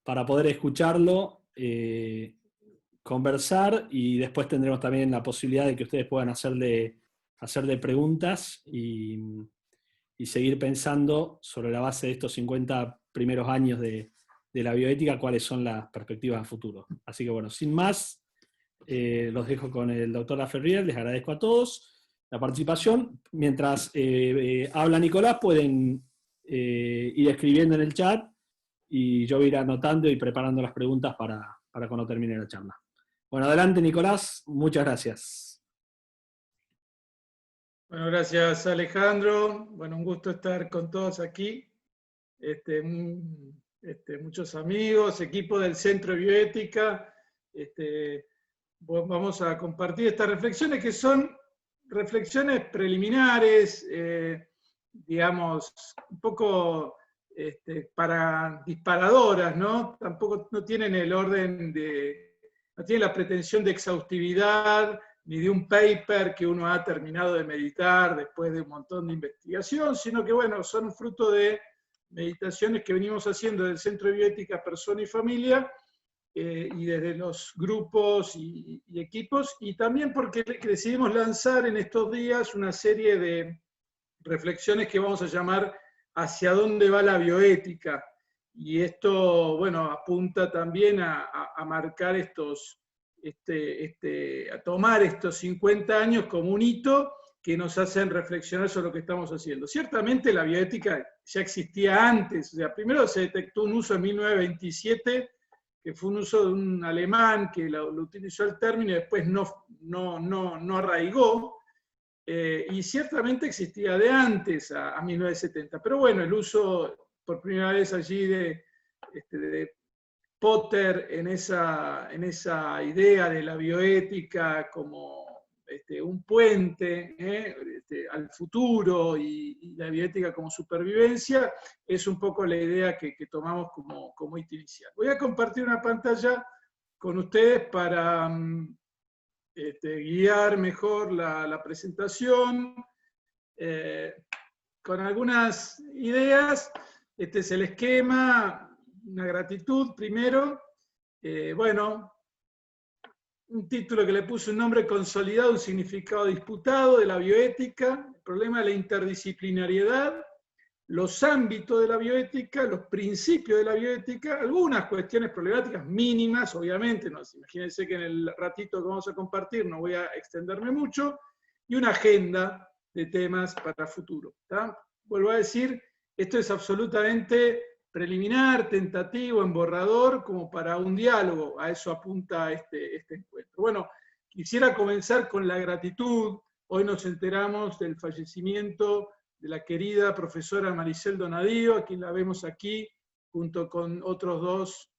para poder escucharlo, conversar, y después tendremos también la posibilidad de que ustedes puedan hacerle preguntas y seguir pensando sobre la base de estos 50 primeros años de la bioética, cuáles son las perspectivas a futuro. Así que bueno, sin más, los dejo con el doctor Laferrière. Les agradezco a todos la participación. Mientras habla Nicolás, pueden ir escribiendo en el chat y yo voy a ir anotando y preparando las preguntas para cuando termine la charla. Bueno, adelante Nicolás, muchas gracias. Bueno, gracias Alejandro. Bueno, un gusto estar con todos aquí. Muchos amigos, equipo del Centro de Bioética. Vamos a compartir estas reflexiones que son reflexiones preliminares, digamos, un poco para disparadoras, ¿no? Tampoco no tienen el orden no tienen la pretensión de exhaustividad, ni de un paper que uno ha terminado de meditar después de un montón de investigación, sino que, bueno, son fruto de meditaciones que venimos haciendo del Centro de Bioética Persona y Familia, y desde los grupos y equipos, y también porque decidimos lanzar en estos días una serie de reflexiones que vamos a llamar ¿hacia dónde va la bioética? Y esto, bueno, apunta también a marcar a tomar estos 50 años como un hito que nos hacen reflexionar sobre lo que estamos haciendo. Ciertamente la bioética ya existía antes, o sea, primero se detectó un uso en 1927, que fue un uso de un alemán que lo utilizó el término y después no arraigó, y ciertamente existía de antes, a 1970, pero bueno, el uso por primera vez allí de Potter en esa idea de la bioética como un puente al futuro y la bioética como supervivencia, es un poco la idea que tomamos como hito inicial. Voy a compartir una pantalla con ustedes para guiar mejor la presentación, con algunas ideas. Este es el esquema. Una gratitud primero. Bueno, un título que le puse un nombre consolidado, un significado disputado de la bioética, el problema de la interdisciplinariedad, los ámbitos de la bioética, los principios de la bioética, algunas cuestiones problemáticas mínimas, obviamente, no, imagínense que en el ratito que vamos a compartir no voy a extenderme mucho, y una agenda de temas para futuro. ¿Tá? Vuelvo a decir, esto es absolutamente preliminar, tentativo, emborrador, como para un diálogo. A eso apunta este encuentro. Bueno, quisiera comenzar con la gratitud. Hoy nos enteramos del fallecimiento de la querida profesora Maricel Donadío, a quien la vemos aquí, junto con otros dos,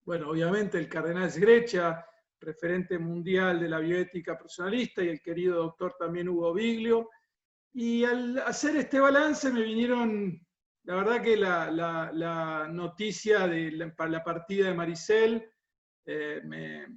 bueno, obviamente el cardenal Sgreccia, referente mundial de la bioética personalista, y el querido doctor también Hugo Viglio. Y al hacer este balance me vinieron, la verdad que la noticia de la partida de Maricel me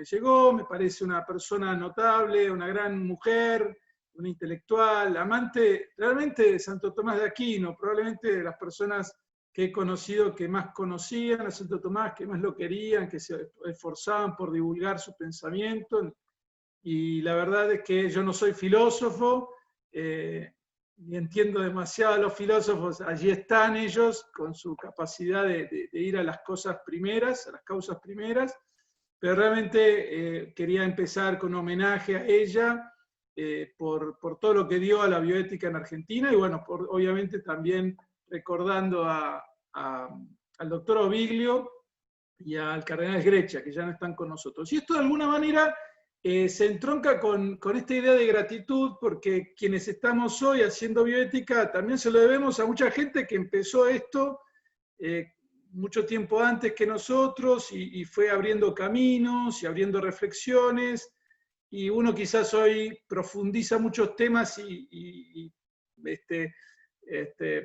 llegó, me parece una persona notable, una gran mujer, una intelectual, amante realmente de Santo Tomás de Aquino, probablemente de las personas que he conocido que más conocían a Santo Tomás, que más lo querían, que se esforzaban por divulgar su pensamiento. Y la verdad es que yo no soy filósofo, ni entiendo demasiado a los filósofos. Allí están ellos con su capacidad de ir a las cosas primeras, a las causas primeras, pero realmente quería empezar con un homenaje a ella por todo lo que dio a la bioética en Argentina, y bueno, obviamente también recordando al doctor Oviglio y al cardenal Sgreccia, que ya no están con nosotros. Y esto de alguna manera se entronca con esta idea de gratitud, porque quienes estamos hoy haciendo bioética también se lo debemos a mucha gente que empezó esto mucho tiempo antes que nosotros y fue abriendo caminos y abriendo reflexiones, y uno quizás hoy profundiza muchos temas y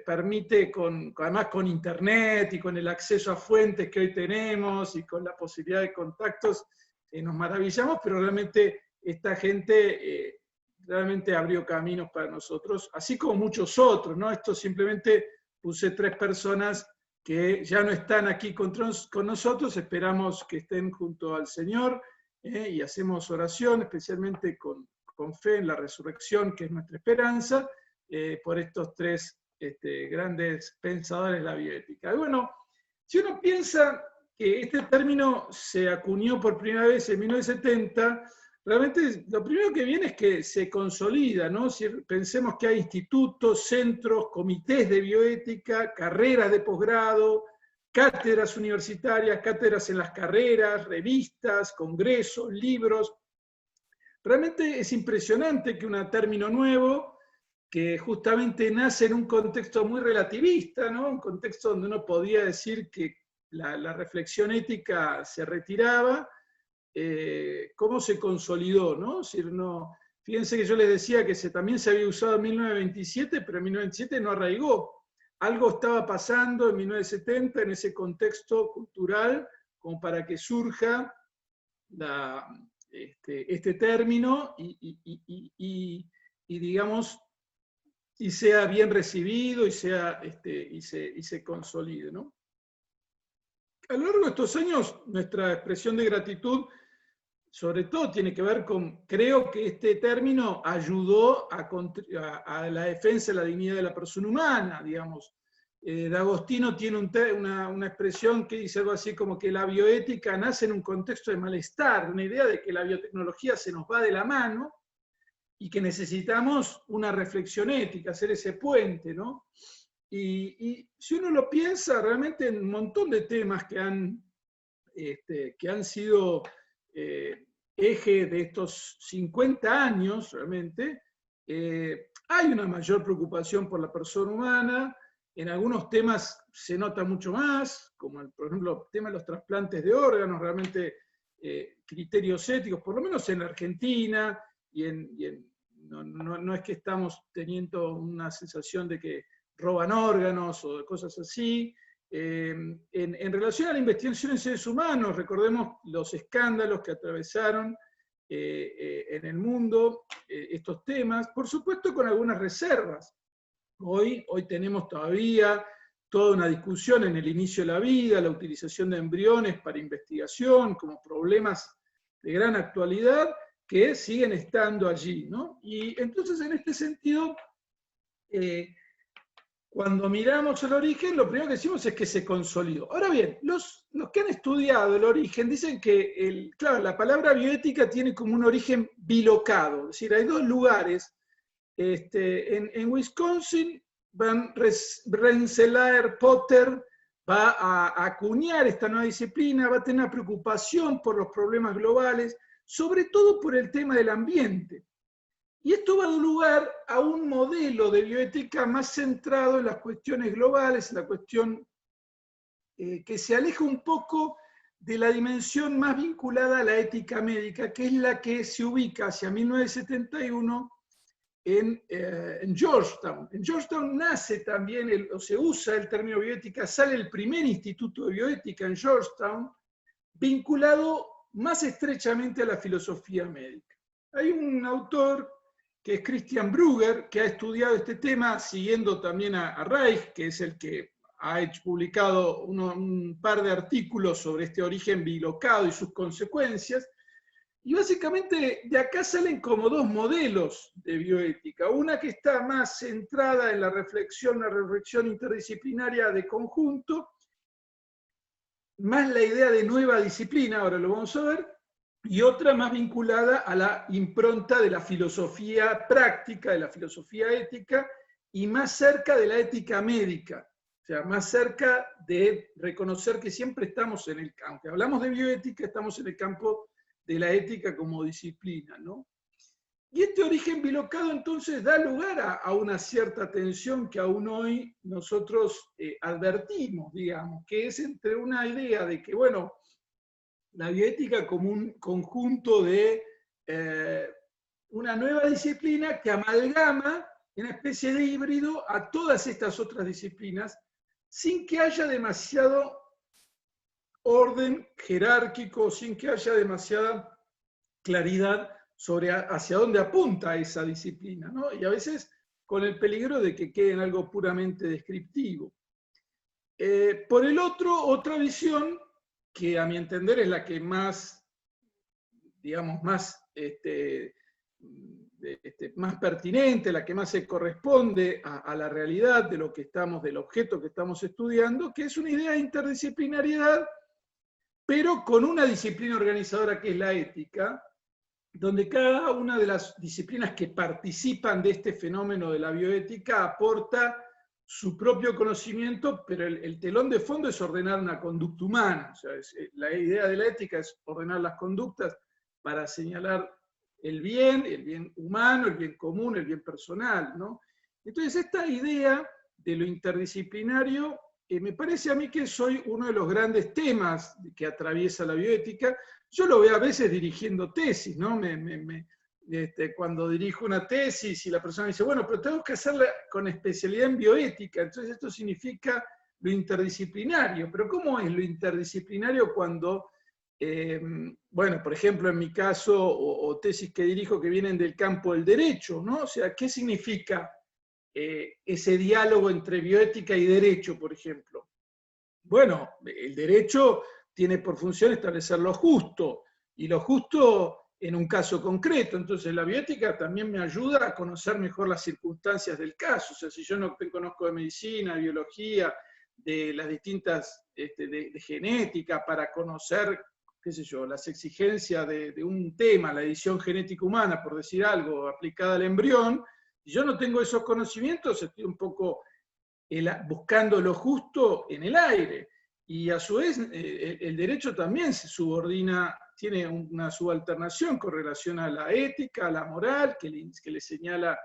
permite, además con internet y con el acceso a fuentes que hoy tenemos y con la posibilidad de contactos, nos maravillamos, pero realmente esta gente realmente abrió caminos para nosotros, así como muchos otros, ¿no? Esto simplemente puse 3 personas que ya no están aquí con nosotros, esperamos que estén junto al Señor, y hacemos oración, especialmente con fe en la resurrección, que es nuestra esperanza, por estos tres grandes pensadores de la bioética. Y bueno, si uno piensa que este término se acuñó por primera vez en 1970, realmente lo primero que viene es que se consolida, ¿no? Si pensemos que hay institutos, centros, comités de bioética, carreras de posgrado, cátedras universitarias, cátedras en las carreras, revistas, congresos, libros. Realmente es impresionante que un término nuevo, que justamente nace en un contexto muy relativista, ¿no? Un contexto donde uno podía decir que la reflexión ética se retiraba, cómo se consolidó, ¿no? Es decir, no, fíjense que yo les decía que también se había usado en 1927, pero en 1927 no arraigó. Algo estaba pasando en 1970 en ese contexto cultural como para que surja este término y digamos, y sea bien recibido y se consolide, ¿no? A lo largo de estos años, nuestra expresión de gratitud, sobre todo, tiene que ver con, creo que este término ayudó a la defensa de la dignidad de la persona humana, digamos. D'Agostino tiene una expresión que dice algo así como que la bioética nace en un contexto de malestar, una idea de que la biotecnología se nos va de la mano y que necesitamos una reflexión ética, hacer ese puente, ¿no? Y si uno lo piensa, realmente en un montón de temas que han sido eje de estos 50 años, realmente, hay una mayor preocupación por la persona humana. En algunos temas se nota mucho más, como por ejemplo el tema de los trasplantes de órganos, realmente criterios éticos, por lo menos en la Argentina, no es que estamos teniendo una sensación de que roban órganos o de cosas así. En relación a la investigación en seres humanos, recordemos los escándalos que atravesaron en el mundo estos temas, por supuesto con algunas reservas. Hoy tenemos todavía toda una discusión en el inicio de la vida, la utilización de embriones para investigación, como problemas de gran actualidad que siguen estando allí, ¿no? Y entonces, en este sentido, cuando miramos el origen, lo primero que decimos es que se consolidó. Ahora bien, los que han estudiado el origen dicen que, claro, la palabra bioética tiene como un origen bilocado, es decir, hay dos lugares. En Wisconsin, Van Rensselaer Potter va a acuñar esta nueva disciplina, va a tener una preocupación por los problemas globales, sobre todo por el tema del ambiente. Y esto va a dar lugar a un modelo de bioética más centrado en las cuestiones globales, en la cuestión que se aleja un poco de la dimensión más vinculada a la ética médica, que es la que se ubica hacia 1971 en Georgetown. En Georgetown nace también, o se usa el término bioética, sale el primer instituto de bioética en Georgetown, vinculado más estrechamente a la filosofía médica. Hay un autor que es Christian Brugger, que ha estudiado este tema siguiendo también a Reich, que es el que ha publicado un par de artículos sobre este origen bilocado y sus consecuencias. Y básicamente de acá salen como dos modelos de bioética. Una que está más centrada en la reflexión interdisciplinaria de conjunto, más la idea de nueva disciplina, ahora lo vamos a ver, y otra más vinculada a la impronta de la filosofía práctica, de la filosofía ética, y más cerca de la ética médica. O sea, más cerca de reconocer que siempre estamos en el campo. Aunque hablamos de bioética, estamos en el campo de la ética como disciplina, ¿no? Y este origen bilocado entonces da lugar a una cierta tensión que aún hoy nosotros advertimos, digamos, que es entre una idea de que, bueno, la bioética como un conjunto de una nueva disciplina que amalgama en una especie de híbrido a todas estas otras disciplinas sin que haya demasiado orden jerárquico, sin que haya demasiada claridad sobre hacia dónde apunta esa disciplina, ¿no? Y a veces con el peligro de que quede en algo puramente descriptivo. Por el otro, otra visión, que a mi entender es la que más, digamos, más, más pertinente, la que más se corresponde a la realidad de lo que estamos, del objeto que estamos estudiando, que es una idea de interdisciplinariedad, pero con una disciplina organizadora que es la ética, donde cada una de las disciplinas que participan de este fenómeno de la bioética aporta su propio conocimiento, pero el telón de fondo es ordenar una conducta humana. O sea, la idea de la ética es ordenar las conductas para señalar el bien humano, el bien común, el bien personal, ¿no? Entonces, esta idea de lo interdisciplinario, me parece a mí que soy uno de los grandes temas que atraviesa la bioética. Yo lo veo a veces dirigiendo tesis, ¿no? Cuando dirijo una tesis y la persona dice, bueno, pero tengo que hacerla con especialidad en bioética, entonces esto significa lo interdisciplinario. Pero ¿cómo es lo interdisciplinario cuando, bueno, por ejemplo, en mi caso, o tesis que dirijo que vienen del campo del derecho, ¿no? O sea, ¿qué significa ese diálogo entre bioética y derecho, por ejemplo? Bueno, el derecho tiene por función establecer lo justo, y lo justo en un caso concreto. Entonces la bioética también me ayuda a conocer mejor las circunstancias del caso. O sea, si yo no conozco de medicina, biología, de las distintas, de genética, para conocer, qué sé yo, las exigencias de un tema, la edición genética humana, por decir algo, aplicada al embrión, si yo no tengo esos conocimientos, estoy un poco buscando lo justo en el aire. Y a su vez, el derecho también se subordina, tiene una subalternación con relación a la ética, a la moral, que le señala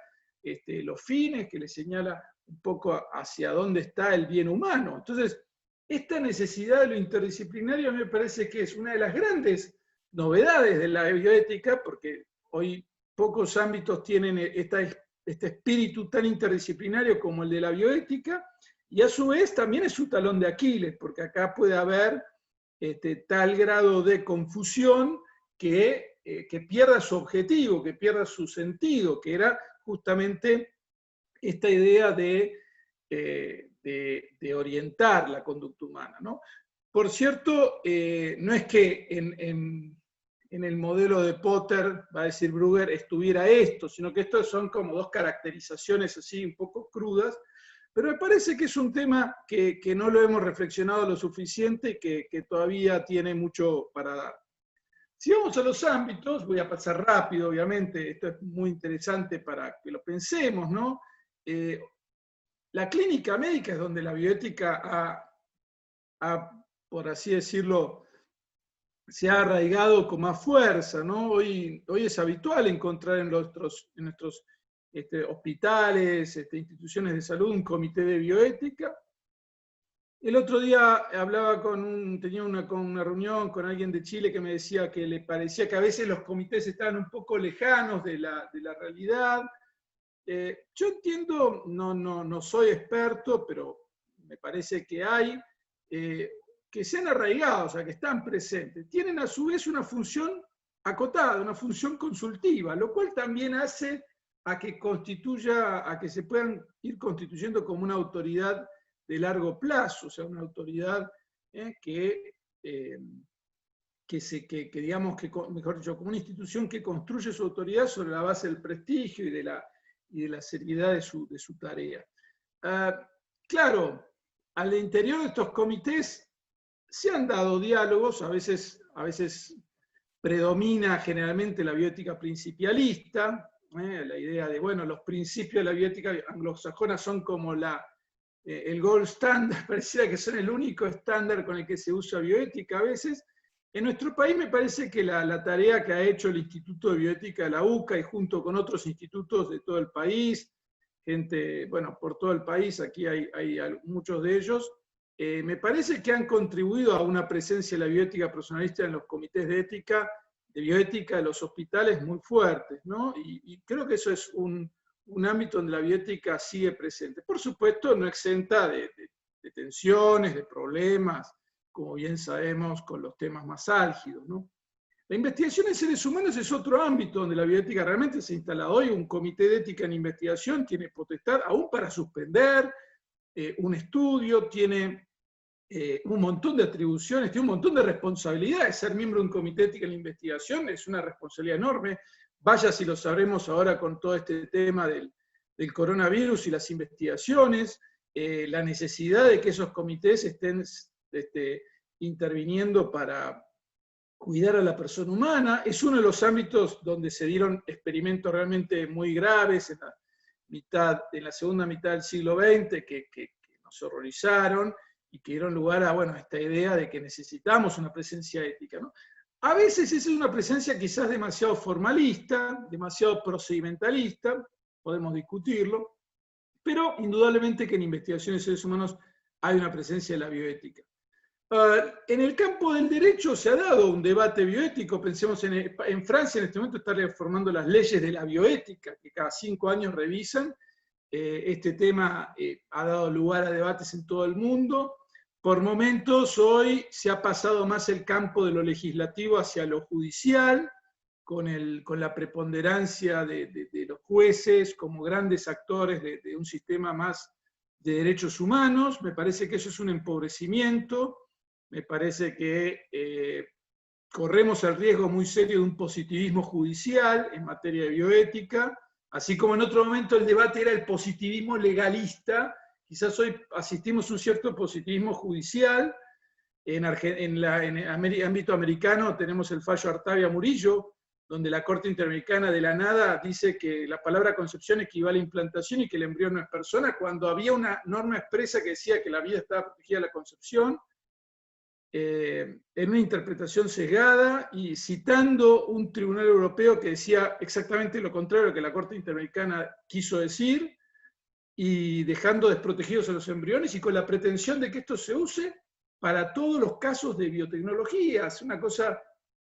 los fines, que le señala un poco hacia dónde está el bien humano. Entonces, esta necesidad de lo interdisciplinario me parece que es una de las grandes novedades de la bioética, porque hoy pocos ámbitos tienen este espíritu tan interdisciplinario como el de la bioética, y a su vez también es su talón de Aquiles, porque acá puede haber tal grado de confusión que pierda su objetivo, que pierda su sentido, que era justamente esta idea de orientar la conducta humana, ¿no? Por cierto, no es que en el modelo de Potter, va a decir Brugger, estuviera esto, sino que estos son como dos caracterizaciones así un poco crudas, pero me parece que es un tema que no lo hemos reflexionado lo suficiente y que todavía tiene mucho para dar. Si vamos a los ámbitos, voy a pasar rápido, obviamente, esto es muy interesante para que lo pensemos, ¿no? La clínica médica es donde la bioética por así decirlo, se ha arraigado con más fuerza, ¿no? Hoy es habitual encontrar en nuestros hospitales, instituciones de salud, un comité de bioética. El otro día hablaba tenía una reunión con alguien de Chile que me decía que le parecía que a veces los comités estaban un poco lejanos de la realidad. Yo entiendo, no soy experto, pero me parece que hay que se han arraigado, o sea, que están presentes. Tienen a su vez una función acotada, una función consultiva, lo cual también hace a que se puedan ir constituyendo como una autoridad de largo plazo, o sea, una autoridad mejor dicho, como una institución que construye su autoridad sobre la base del prestigio y de la seriedad de su tarea. Claro, al interior de estos comités se han dado diálogos, a veces predomina generalmente la bioética principialista, la idea de, bueno, los principios de la bioética anglosajona son como el gold standard, pareciera que son el único estándar con el que se usa bioética a veces. En nuestro país me parece que la tarea que ha hecho el Instituto de Bioética de la UCA y junto con otros institutos de todo el país, gente, bueno, por todo el país, aquí hay muchos de ellos, me parece que han contribuido a una presencia de la bioética personalista en los comités de bioética de los hospitales muy fuertes, ¿no? Y creo que eso es un ámbito donde la bioética sigue presente. Por supuesto, no exenta de tensiones, de problemas, como bien sabemos, con los temas más álgidos, ¿no? La investigación en seres humanos es otro ámbito donde la bioética realmente se instala hoy. Un comité de ética en investigación tiene potestad aún para suspender un estudio, tiene un montón de atribuciones, tiene un montón de responsabilidades. Ser miembro de un comité de ética en la investigación es una responsabilidad enorme. Vaya si lo sabremos ahora con todo este tema del coronavirus y las investigaciones, la necesidad de que esos comités estén interviniendo para cuidar a la persona humana. Es uno de los ámbitos donde se dieron experimentos realmente muy graves en la segunda mitad del siglo XX que nos horrorizaron y que dieron lugar a esta idea de que necesitamos una presencia ética, ¿no? A veces esa es una presencia quizás demasiado formalista, demasiado procedimentalista, podemos discutirlo, pero indudablemente que en investigaciones de seres humanos hay una presencia de la bioética. En el campo del derecho se ha dado un debate bioético. Pensemos en Francia, en este momento está reformando las leyes de la bioética, que cada 5 años revisan. Este tema ha dado lugar a debates en todo el mundo. Por momentos hoy se ha pasado más el campo de lo legislativo hacia lo judicial, con la preponderancia de los jueces como grandes actores de un sistema más de derechos humanos. Me parece que eso es un empobrecimiento. Me parece que corremos el riesgo muy serio de un positivismo judicial en materia de bioética, así como en otro momento el debate era el positivismo legalista. Quizás hoy asistimos a un cierto positivismo judicial. En el ámbito americano tenemos el fallo Artavia-Murillo, donde la Corte Interamericana de la nada dice que la palabra concepción equivale a implantación y que el embrión no es persona, cuando había una norma expresa que decía que la vida estaba protegida a la concepción. En una interpretación sesgada y citando un tribunal europeo que decía exactamente lo contrario a lo que la Corte Interamericana quiso decir, y dejando desprotegidos a los embriones y con la pretensión de que esto se use para todos los casos de biotecnología. Es una cosa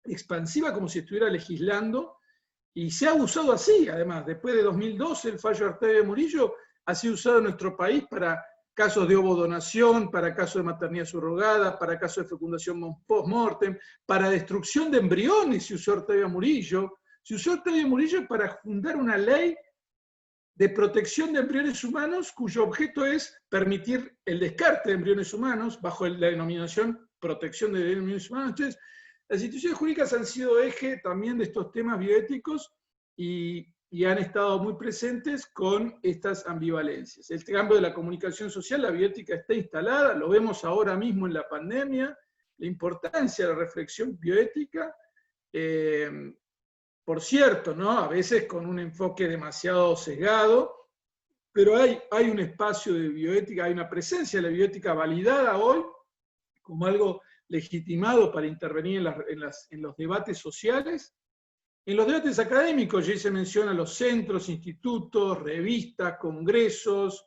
expansiva, como si estuviera legislando, y se ha usado así, además. Después de 2012, el fallo Artavia-Murillo ha sido usado en nuestro país para casos de ovodonación, para casos de maternidad subrogada, para casos de fecundación post-mortem, para destrucción de embriones se usó Artavia-Murillo. Se usó Artavia-Murillo para fundar una ley de protección de embriones humanos cuyo objeto es permitir el descarte de embriones humanos bajo la denominación protección de embriones humanos. Entonces, las instituciones jurídicas han sido eje también de estos temas bioéticos y han estado muy presentes con estas ambivalencias. El cambio de la comunicación social, la bioética está instalada, lo vemos ahora mismo en la pandemia, la importancia de la reflexión bioética, por cierto, ¿no? A veces con un enfoque demasiado sesgado, pero hay un espacio de bioética, hay una presencia de la bioética validada hoy como algo legitimado para intervenir en los debates sociales. En los debates académicos ya se menciona los centros, institutos, revistas, congresos,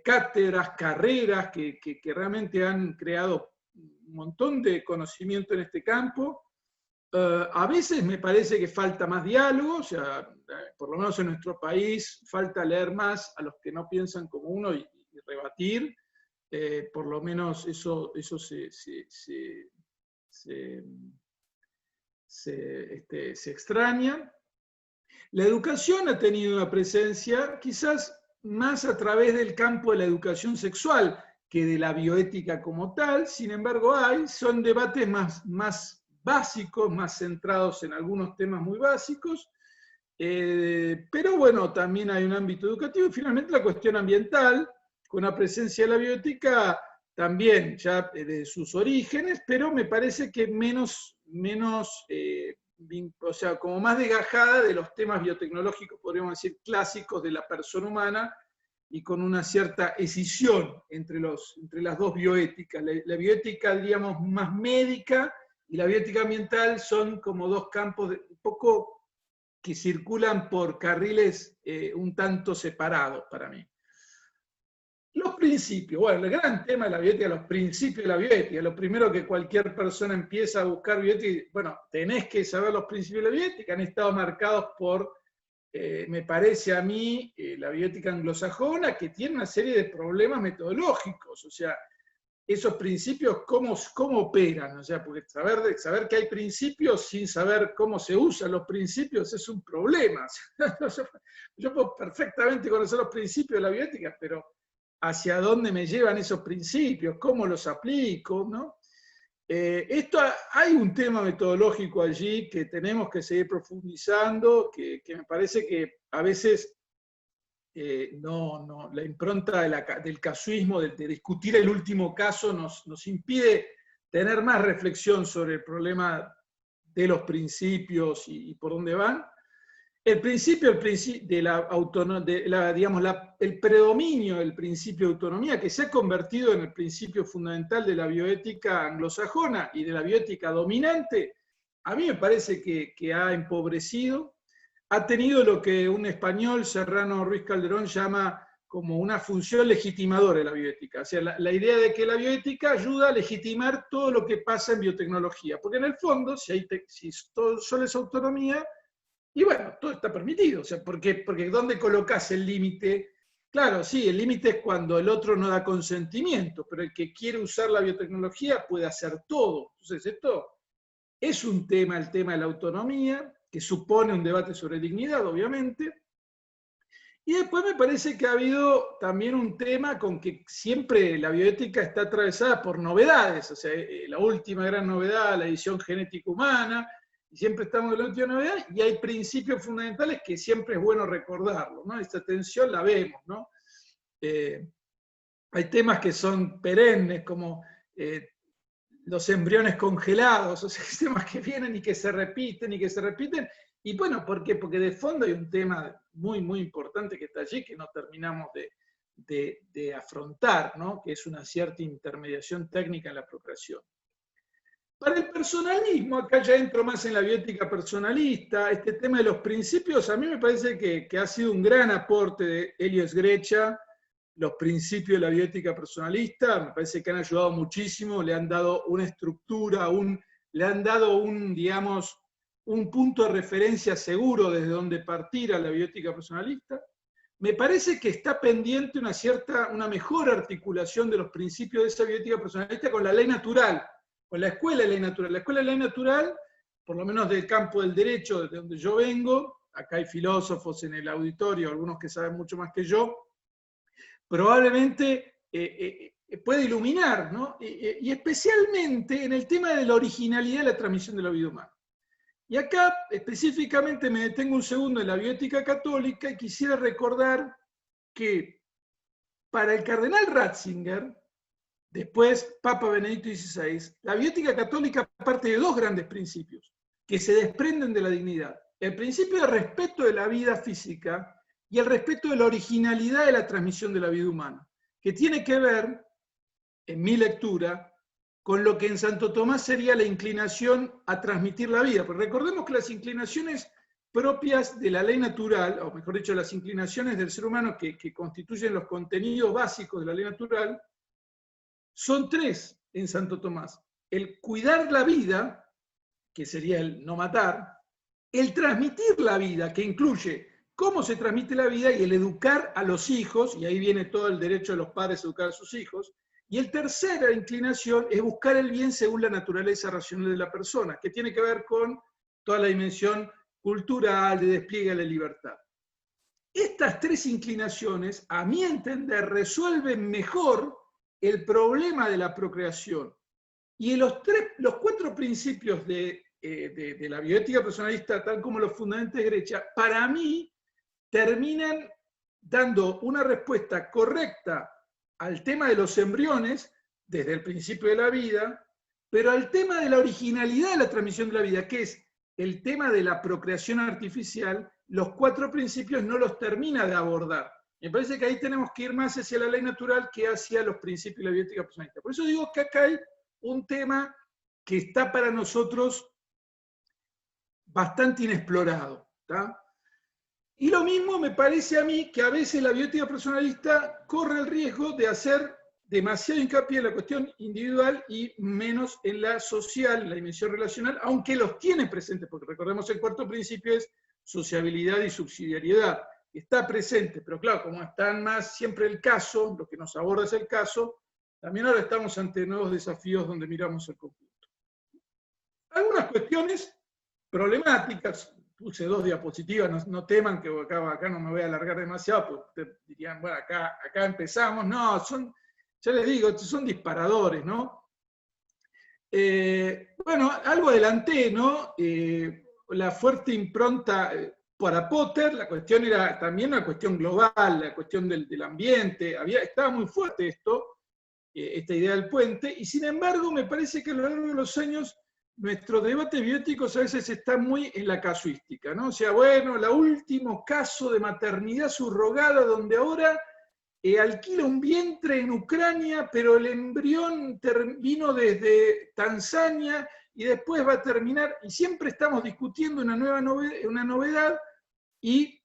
cátedras, carreras que realmente han creado un montón de conocimiento en este campo. A veces me parece que falta más diálogo, o sea, por lo menos en nuestro país falta leer más a los que no piensan como uno y rebatir. Por lo menos eso se extraña. La educación ha tenido una presencia quizás más a través del campo de la educación sexual que de la bioética como tal. Sin embargo, son debates más básicos, más centrados en algunos temas muy básicos, pero bueno, también hay un ámbito educativo y finalmente la cuestión ambiental, con la presencia de la bioética también ya de sus orígenes, pero me parece que menos o sea, como más desgajada de los temas biotecnológicos, podríamos decir, clásicos de la persona humana, y con una cierta escisión entre las dos bioéticas. La bioética, digamos, más médica, y la bioética ambiental son como dos campos un poco que circulan por carriles un tanto separados para mí. Los principios, bueno, el gran tema de la bioética, los principios de la bioética. Lo primero que cualquier persona empieza a buscar bioética, bueno, tenés que saber los principios de la bioética, han estado marcados por, me parece a mí, la bioética anglosajona, que tiene una serie de problemas metodológicos, o sea, esos principios, ¿cómo operan? O sea, porque saber que hay principios sin saber cómo se usan los principios es un problema. Yo puedo perfectamente conocer los principios de la bioética, pero hacia dónde me llevan esos principios, cómo los aplico, ¿no? Hay un tema metodológico allí que tenemos que seguir profundizando, que me parece que a veces la impronta del casuismo, de discutir el último caso, nos impide tener más reflexión sobre el problema de los principios y por dónde van. El predominio del principio de autonomía, que se ha convertido en el principio fundamental de la bioética anglosajona y de la bioética dominante, a mí me parece que ha empobrecido, ha tenido lo que un español, Serrano Ruiz Calderón, llama como una función legitimadora de la bioética. O sea, la idea de que la bioética ayuda a legitimar todo lo que pasa en biotecnología. Porque en el fondo, si todo solo es autonomía, y bueno, todo está permitido. O sea, porque ¿dónde colocas el límite? Claro, sí, el límite es cuando el otro no da consentimiento, pero el que quiere usar la biotecnología puede hacer todo. Entonces, esto es un tema, el tema de la autonomía, que supone un debate sobre dignidad, obviamente. Y después me parece que ha habido también un tema con que siempre la bioética está atravesada por novedades. O sea, la última gran novedad, la edición genética humana, y siempre estamos en la última novedad, y hay principios fundamentales que siempre es bueno recordarlo, ¿no? Esta tensión la vemos, ¿no? Hay temas que son perennes, como los embriones congelados, o sea, temas que vienen y que se repiten y que se repiten. Y bueno, ¿por qué? Porque de fondo hay un tema muy, muy importante que está allí, que no terminamos de afrontar, ¿no? Que es una cierta intermediación técnica en la procreación. Para el personalismo, acá ya entro más en la bioética personalista, este tema de los principios, a mí me parece que ha sido un gran aporte de Helios Grecha, los principios de la bioética personalista, me parece que han ayudado muchísimo, le han dado una estructura, le han dado digamos, un punto de referencia seguro desde donde partir a la bioética personalista. Me parece que está pendiente una mejor articulación de los principios de esa bioética personalista con la ley natural, con la escuela de ley natural. La escuela de ley natural, por lo menos del campo del derecho, desde donde yo vengo, acá hay filósofos en el auditorio, algunos que saben mucho más que yo, probablemente puede iluminar, ¿no? Y especialmente en el tema de la originalidad de la transmisión de la vida humana. Y acá específicamente me detengo un segundo en la bioética católica y quisiera recordar que para el cardenal Ratzinger, después Papa Benedicto XVI, la bioética católica parte de dos grandes principios que se desprenden de la dignidad. El principio de respeto de la vida física y el respeto de la originalidad de la transmisión de la vida humana, que tiene que ver, en mi lectura, con lo que en Santo Tomás sería la inclinación a transmitir la vida. Porque recordemos que las inclinaciones propias de la ley natural, o mejor dicho, las inclinaciones del ser humano que constituyen los contenidos básicos de la ley natural, son tres en Santo Tomás. El cuidar la vida, que sería el no matar, el transmitir la vida, que incluye cómo se transmite la vida, y el educar a los hijos, y ahí viene todo el derecho de los padres a educar a sus hijos. Y el tercera inclinación es buscar el bien según la naturaleza racional de la persona, que tiene que ver con toda la dimensión cultural, de despliegue de la libertad. Estas tres inclinaciones, a mi entender, resuelven mejor el problema de la procreación. Y los cuatro principios de la bioética personalista, tal como los fundamentos de Grecha, para mí terminan dando una respuesta correcta al tema de los embriones, desde el principio de la vida, pero al tema de la originalidad de la transmisión de la vida, que es el tema de la procreación artificial, los cuatro principios no los termina de abordar. Me parece que ahí tenemos que ir más hacia la ley natural que hacia los principios de la bioética personalista. Por eso digo que acá hay un tema que está para nosotros bastante inexplorado, ¿tá? Y lo mismo me parece a mí que a veces la bioética personalista corre el riesgo de hacer demasiado hincapié en la cuestión individual y menos en la social, en la dimensión relacional, aunque los tiene presentes, porque recordemos el cuarto principio es sociabilidad y subsidiariedad. Está presente, pero claro, como están más siempre el caso, lo que nos aborda es el caso, también ahora estamos ante nuevos desafíos donde miramos el conjunto. Algunas cuestiones problemáticas, puse 2 diapositivas, no teman que acá no me voy a alargar demasiado, porque te dirían, bueno, acá empezamos. No, ya les digo, son disparadores, ¿no? Bueno, algo adelanté, ¿no? La fuerte impronta para Potter, la cuestión era también una cuestión global, la cuestión del ambiente, estaba muy fuerte esta idea del puente, y sin embargo me parece que a lo largo de los años nuestros debates bióticos a veces están muy en la casuística, ¿no? O sea, bueno, el último caso de maternidad subrogada donde ahora alquila un vientre en Ucrania, pero el embrión vino desde Tanzania y después va a terminar, y siempre estamos discutiendo una novedad y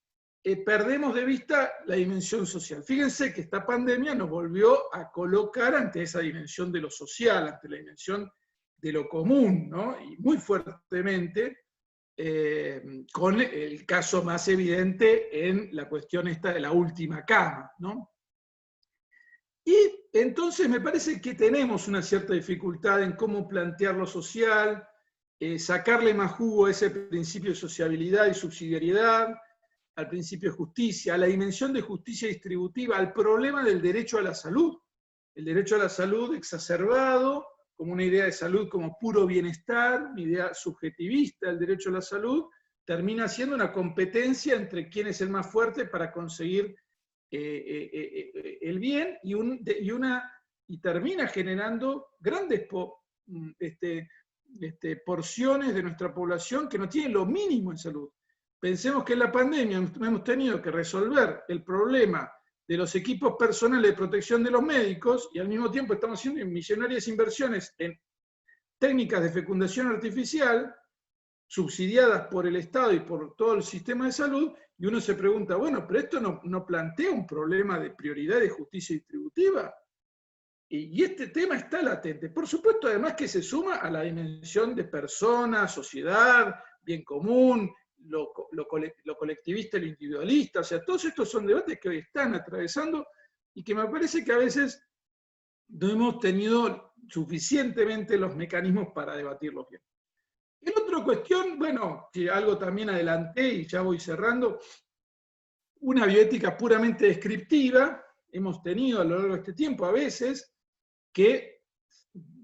perdemos de vista la dimensión social. Fíjense que esta pandemia nos volvió a colocar ante esa dimensión de lo social, ante la dimensión de lo común, ¿no? Y muy fuertemente, con el caso más evidente en la cuestión esta de la última cama, ¿no? Y entonces me parece que tenemos una cierta dificultad en cómo plantear lo social, sacarle más jugo a ese principio de sociabilidad y subsidiariedad, al principio de justicia, a la dimensión de justicia distributiva, al problema del derecho a la salud. El derecho a la salud exacerbado como una idea de salud como puro bienestar, una idea subjetivista del derecho a la salud, termina siendo una competencia entre quién es el más fuerte para conseguir el bien y termina generando grandes porciones de nuestra población que no tienen lo mínimo en salud. Pensemos que en la pandemia hemos tenido que resolver el problema de los equipos personales de protección de los médicos y al mismo tiempo estamos haciendo millonarias inversiones en técnicas de fecundación artificial subsidiadas por el Estado y por todo el sistema de salud, y uno se pregunta, bueno, pero esto no plantea un problema de prioridad de justicia distributiva. Y este tema está latente. Por supuesto, además que se suma a la dimensión de persona, sociedad, bien común, lo colectivista y lo individualista. O sea, todos estos son debates que hoy están atravesando y que me parece que a veces no hemos tenido suficientemente los mecanismos para debatirlos bien. En otra cuestión, bueno, que algo también adelanté y ya voy cerrando, una bioética puramente descriptiva, hemos tenido a lo largo de este tiempo a veces, que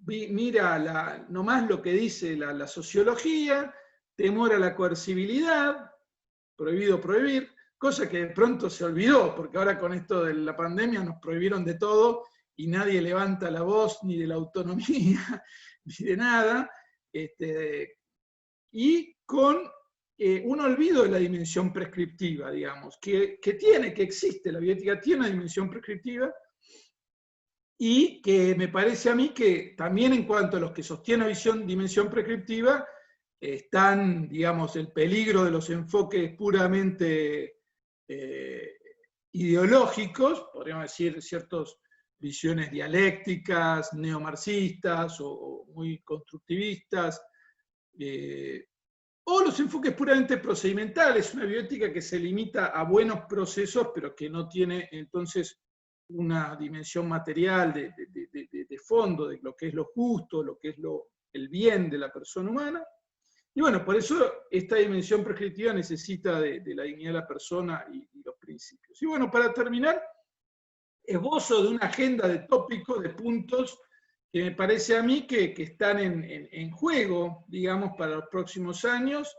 mira nomás lo que dice la sociología, temor a la coercibilidad, prohibido prohibir, cosa que de pronto se olvidó, porque ahora con esto de la pandemia nos prohibieron de todo y nadie levanta la voz ni de la autonomía, ni de nada, y con un olvido de la dimensión prescriptiva, digamos, que existe, la bioética tiene una dimensión prescriptiva, y que me parece a mí que también en cuanto a los que sostienen la dimensión prescriptiva, están, digamos, el peligro de los enfoques puramente ideológicos, podríamos decir ciertas visiones dialécticas, neomarxistas o muy constructivistas, o los enfoques puramente procedimentales, una bioética que se limita a buenos procesos, pero que no tiene entonces una dimensión material de fondo, de lo que es lo justo, lo que es el bien de la persona humana. Y bueno, por eso esta dimensión prescriptiva necesita de la dignidad de la persona y los principios. Y bueno, para terminar, esbozo de una agenda de tópicos, de puntos, que me parece a mí que están en juego, digamos, para los próximos años.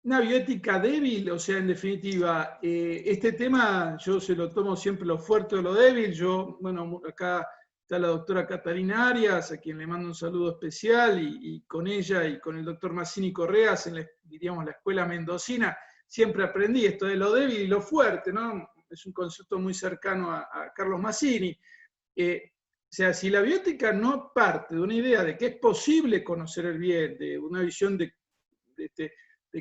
Una bioética débil, o sea, en definitiva, este tema yo se lo tomo siempre lo fuerte de lo débil. Bueno, acá está la doctora Catalina Arias, a quien le mando un saludo especial, y con ella y con el doctor Mazzini Correas, en la escuela mendocina, siempre aprendí esto de lo débil y lo fuerte, ¿no? Es un concepto muy cercano a Carlos Mazzini. O sea, si la bioética no parte de una idea de que es posible conocer el bien, de una visión de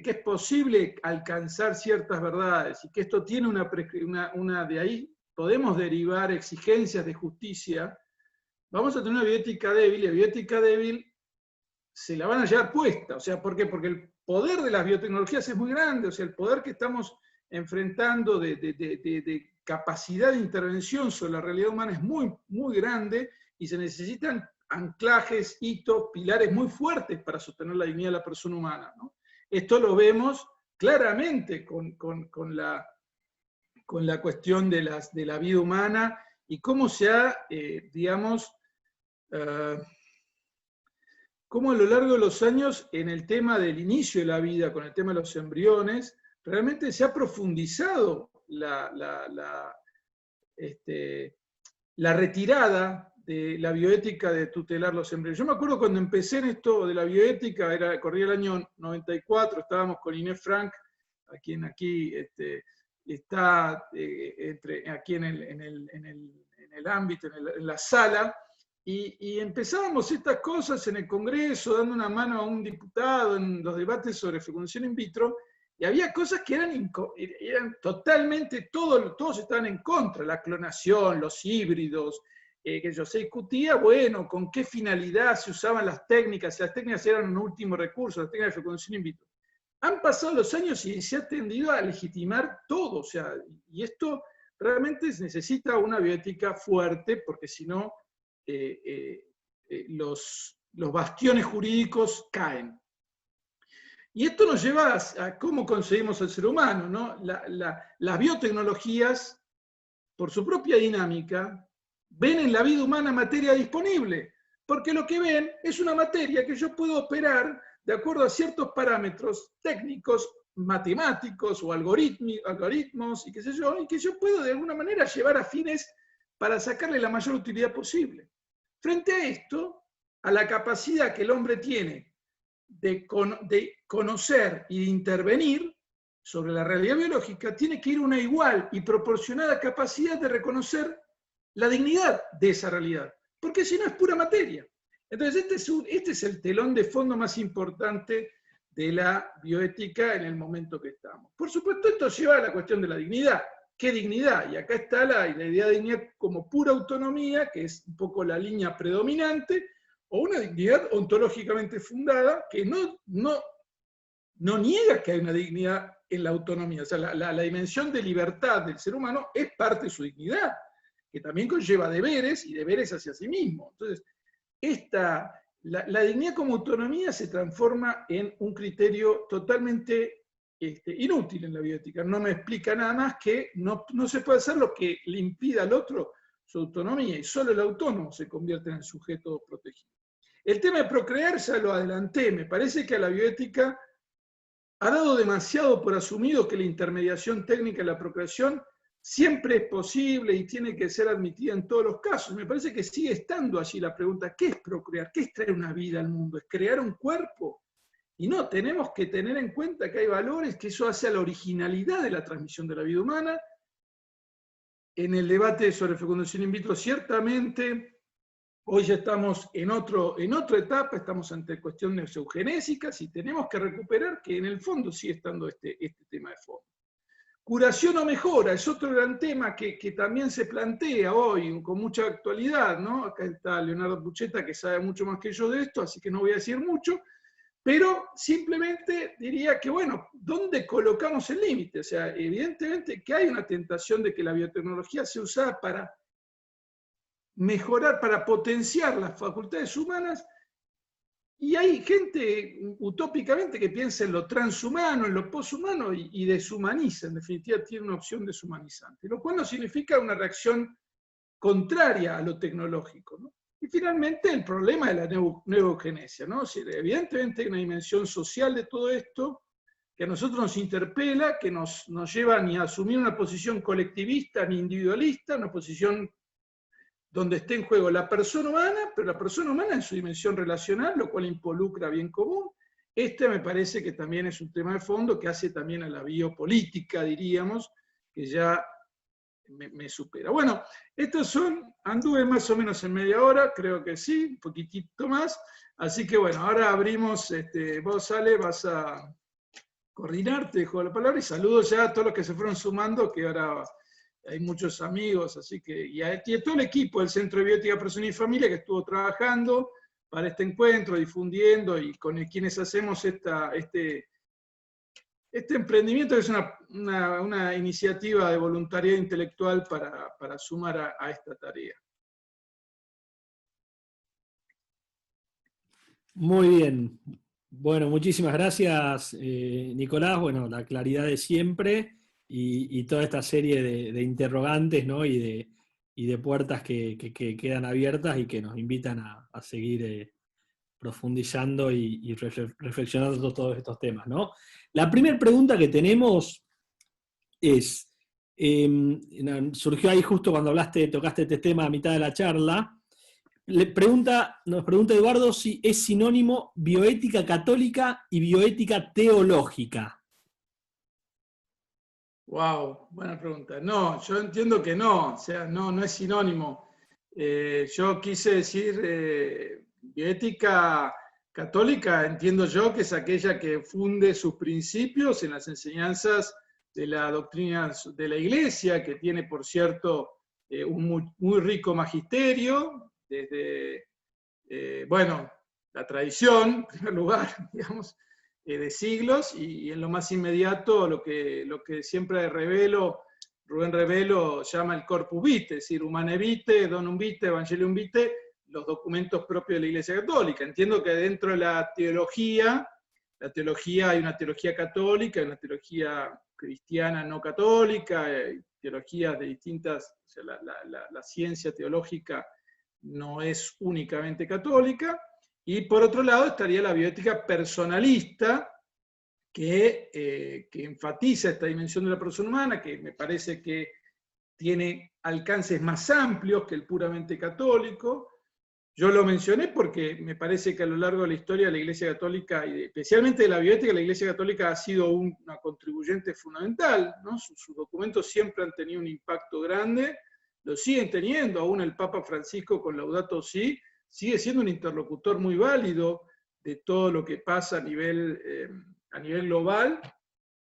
que es posible alcanzar ciertas verdades y que esto tiene de ahí podemos derivar exigencias de justicia, vamos a tener una bioética débil, y la bioética débil se la van a llevar puesta. O sea, ¿por qué? Porque el poder de las biotecnologías es muy grande, o sea, el poder que estamos enfrentando de capacidad de intervención sobre la realidad humana es muy, muy grande, y se necesitan anclajes, hitos, pilares muy fuertes para sostener la dignidad de la persona humana, ¿no? Esto lo vemos claramente con la cuestión de la vida humana y cómo se ha, digamos, cómo a lo largo de los años, en el tema del inicio de la vida, con el tema de los embriones, realmente se ha profundizado la retirada de la bioética de tutelar los embriones. Yo me acuerdo cuando empecé en esto de la bioética, corría el año 94, estábamos con Inés Frank, a quien aquí está aquí en el ámbito, en la sala, y empezábamos estas cosas en el Congreso, dando una mano a un diputado en los debates sobre fecundación in vitro, y había cosas que eran totalmente, todos estaban en contra, la clonación, los híbridos, que se discutía, bueno, con qué finalidad se usaban las técnicas, si las técnicas eran un último recurso, las técnicas de fecundación in vitro. Han pasado los años y se ha tendido a legitimar todo, o sea, y esto realmente necesita una bioética fuerte, porque si no, los bastiones jurídicos caen. Y esto nos lleva a cómo concebimos al ser humano, ¿no? Las biotecnologías, por su propia dinámica, ven en la vida humana materia disponible, porque lo que ven es una materia que yo puedo operar de acuerdo a ciertos parámetros técnicos, matemáticos o algoritmos, y qué sé yo, y que yo puedo de alguna manera llevar a fines para sacarle la mayor utilidad posible. Frente a esto, a la capacidad que el hombre tiene de conocer y de intervenir sobre la realidad biológica, tiene que ir una igual y proporcionada capacidad de reconocer la dignidad de esa realidad, porque si no es pura materia. Entonces este es el telón de fondo más importante de la bioética en el momento que estamos. Por supuesto, esto lleva a la cuestión de la dignidad. ¿Qué dignidad? Y acá está la idea de dignidad como pura autonomía, que es un poco la línea predominante, o una dignidad ontológicamente fundada que no niega que hay una dignidad en la autonomía. O sea, la dimensión de libertad del ser humano es parte de su dignidad, que también conlleva deberes y deberes hacia sí mismo. Entonces, la dignidad como autonomía se transforma en un criterio totalmente inútil en la bioética. No me explica nada más que no se puede hacer lo que le impida al otro su autonomía, y solo el autónomo se convierte en el sujeto protegido. El tema de procrear ya lo adelanté. Me parece que a la bioética ha dado demasiado por asumido que la intermediación técnica en la procreación siempre es posible y tiene que ser admitida en todos los casos. Me parece que sigue estando allí la pregunta, ¿qué es procrear? ¿Qué es traer una vida al mundo? ¿Es crear un cuerpo? Y no, tenemos que tener en cuenta que hay valores, que eso hace a la originalidad de la transmisión de la vida humana. En el debate sobre fecundación in vitro, ciertamente, hoy ya estamos en otra etapa, estamos ante cuestiones eugenésicas y tenemos que recuperar que en el fondo sigue estando este tema de fondo. Curación o mejora es otro gran tema que también se plantea hoy con mucha actualidad, ¿no? Acá está Leonardo Pucheta, que sabe mucho más que yo de esto, así que no voy a decir mucho, pero simplemente diría que, bueno, ¿dónde colocamos el límite? O sea, evidentemente que hay una tentación de que la biotecnología sea usada para mejorar, para potenciar las facultades humanas, y hay gente utópicamente que piensa en lo transhumano, en lo poshumano y deshumaniza, en definitiva tiene una opción deshumanizante, lo cual no significa una reacción contraria a lo tecnológico, ¿no? Y finalmente el problema de la neurogenesia, ¿no? O sea, evidentemente hay una dimensión social de todo esto que a nosotros nos interpela, que nos lleva ni a asumir una posición colectivista ni individualista, una posición donde esté en juego la persona humana, pero la persona humana en su dimensión relacional, lo cual involucra bien común. Me parece que también es un tema de fondo que hace también a la biopolítica, diríamos, que ya me supera. Bueno, anduve más o menos en media hora, creo que sí, un poquitito más. Así que bueno, ahora abrimos, vos Ale, vas a coordinar, te dejo la palabra y saludo ya a todos los que se fueron sumando, que ahora hay muchos amigos, así que, y a todo el equipo del Centro de Bioética Personal y Familia que estuvo trabajando para este encuentro, difundiendo, y con quienes hacemos este emprendimiento, que es una iniciativa de voluntariado intelectual para sumar a esta tarea. Muy bien. Bueno, muchísimas gracias, Nicolás. Bueno, la claridad de siempre y toda esta serie de interrogantes, ¿no? Y de puertas que quedan abiertas y que nos invitan a seguir profundizando y reflexionando todos estos temas, ¿no? La primera pregunta que tenemos es, surgió ahí justo cuando tocaste este tema a mitad de la charla. Nos pregunta Eduardo si es sinónimo bioética católica y bioética teológica. Wow, buena pregunta. No, yo entiendo que no, o sea, no es sinónimo. Yo quise decir bioética católica, entiendo yo que es aquella que funde sus principios en las enseñanzas de la doctrina de la Iglesia, que tiene, por cierto, un muy rico magisterio, desde, bueno, la tradición, en primer lugar, digamos, de siglos, y en lo más inmediato lo que siempre Rubén Revelo llama el corpus vitae, es decir, Humanae Vitae, Donum Vitae, Evangelium Vitae, los documentos propios de la Iglesia Católica. Entiendo que dentro de la teología hay una teología católica, una teología cristiana no católica, teologías de distintas, o sea, la ciencia teológica no es únicamente católica. Y por otro lado estaría la bioética personalista, que enfatiza esta dimensión de la persona humana, que me parece que tiene alcances más amplios que el puramente católico. Yo lo mencioné porque me parece que a lo largo de la historia de la Iglesia Católica, y especialmente de la bioética, la Iglesia Católica ha sido una contribuyente fundamental, ¿no? Sus documentos siempre han tenido un impacto grande, lo siguen teniendo, aún el Papa Francisco con Laudato Si sigue siendo un interlocutor muy válido de todo lo que pasa a nivel global,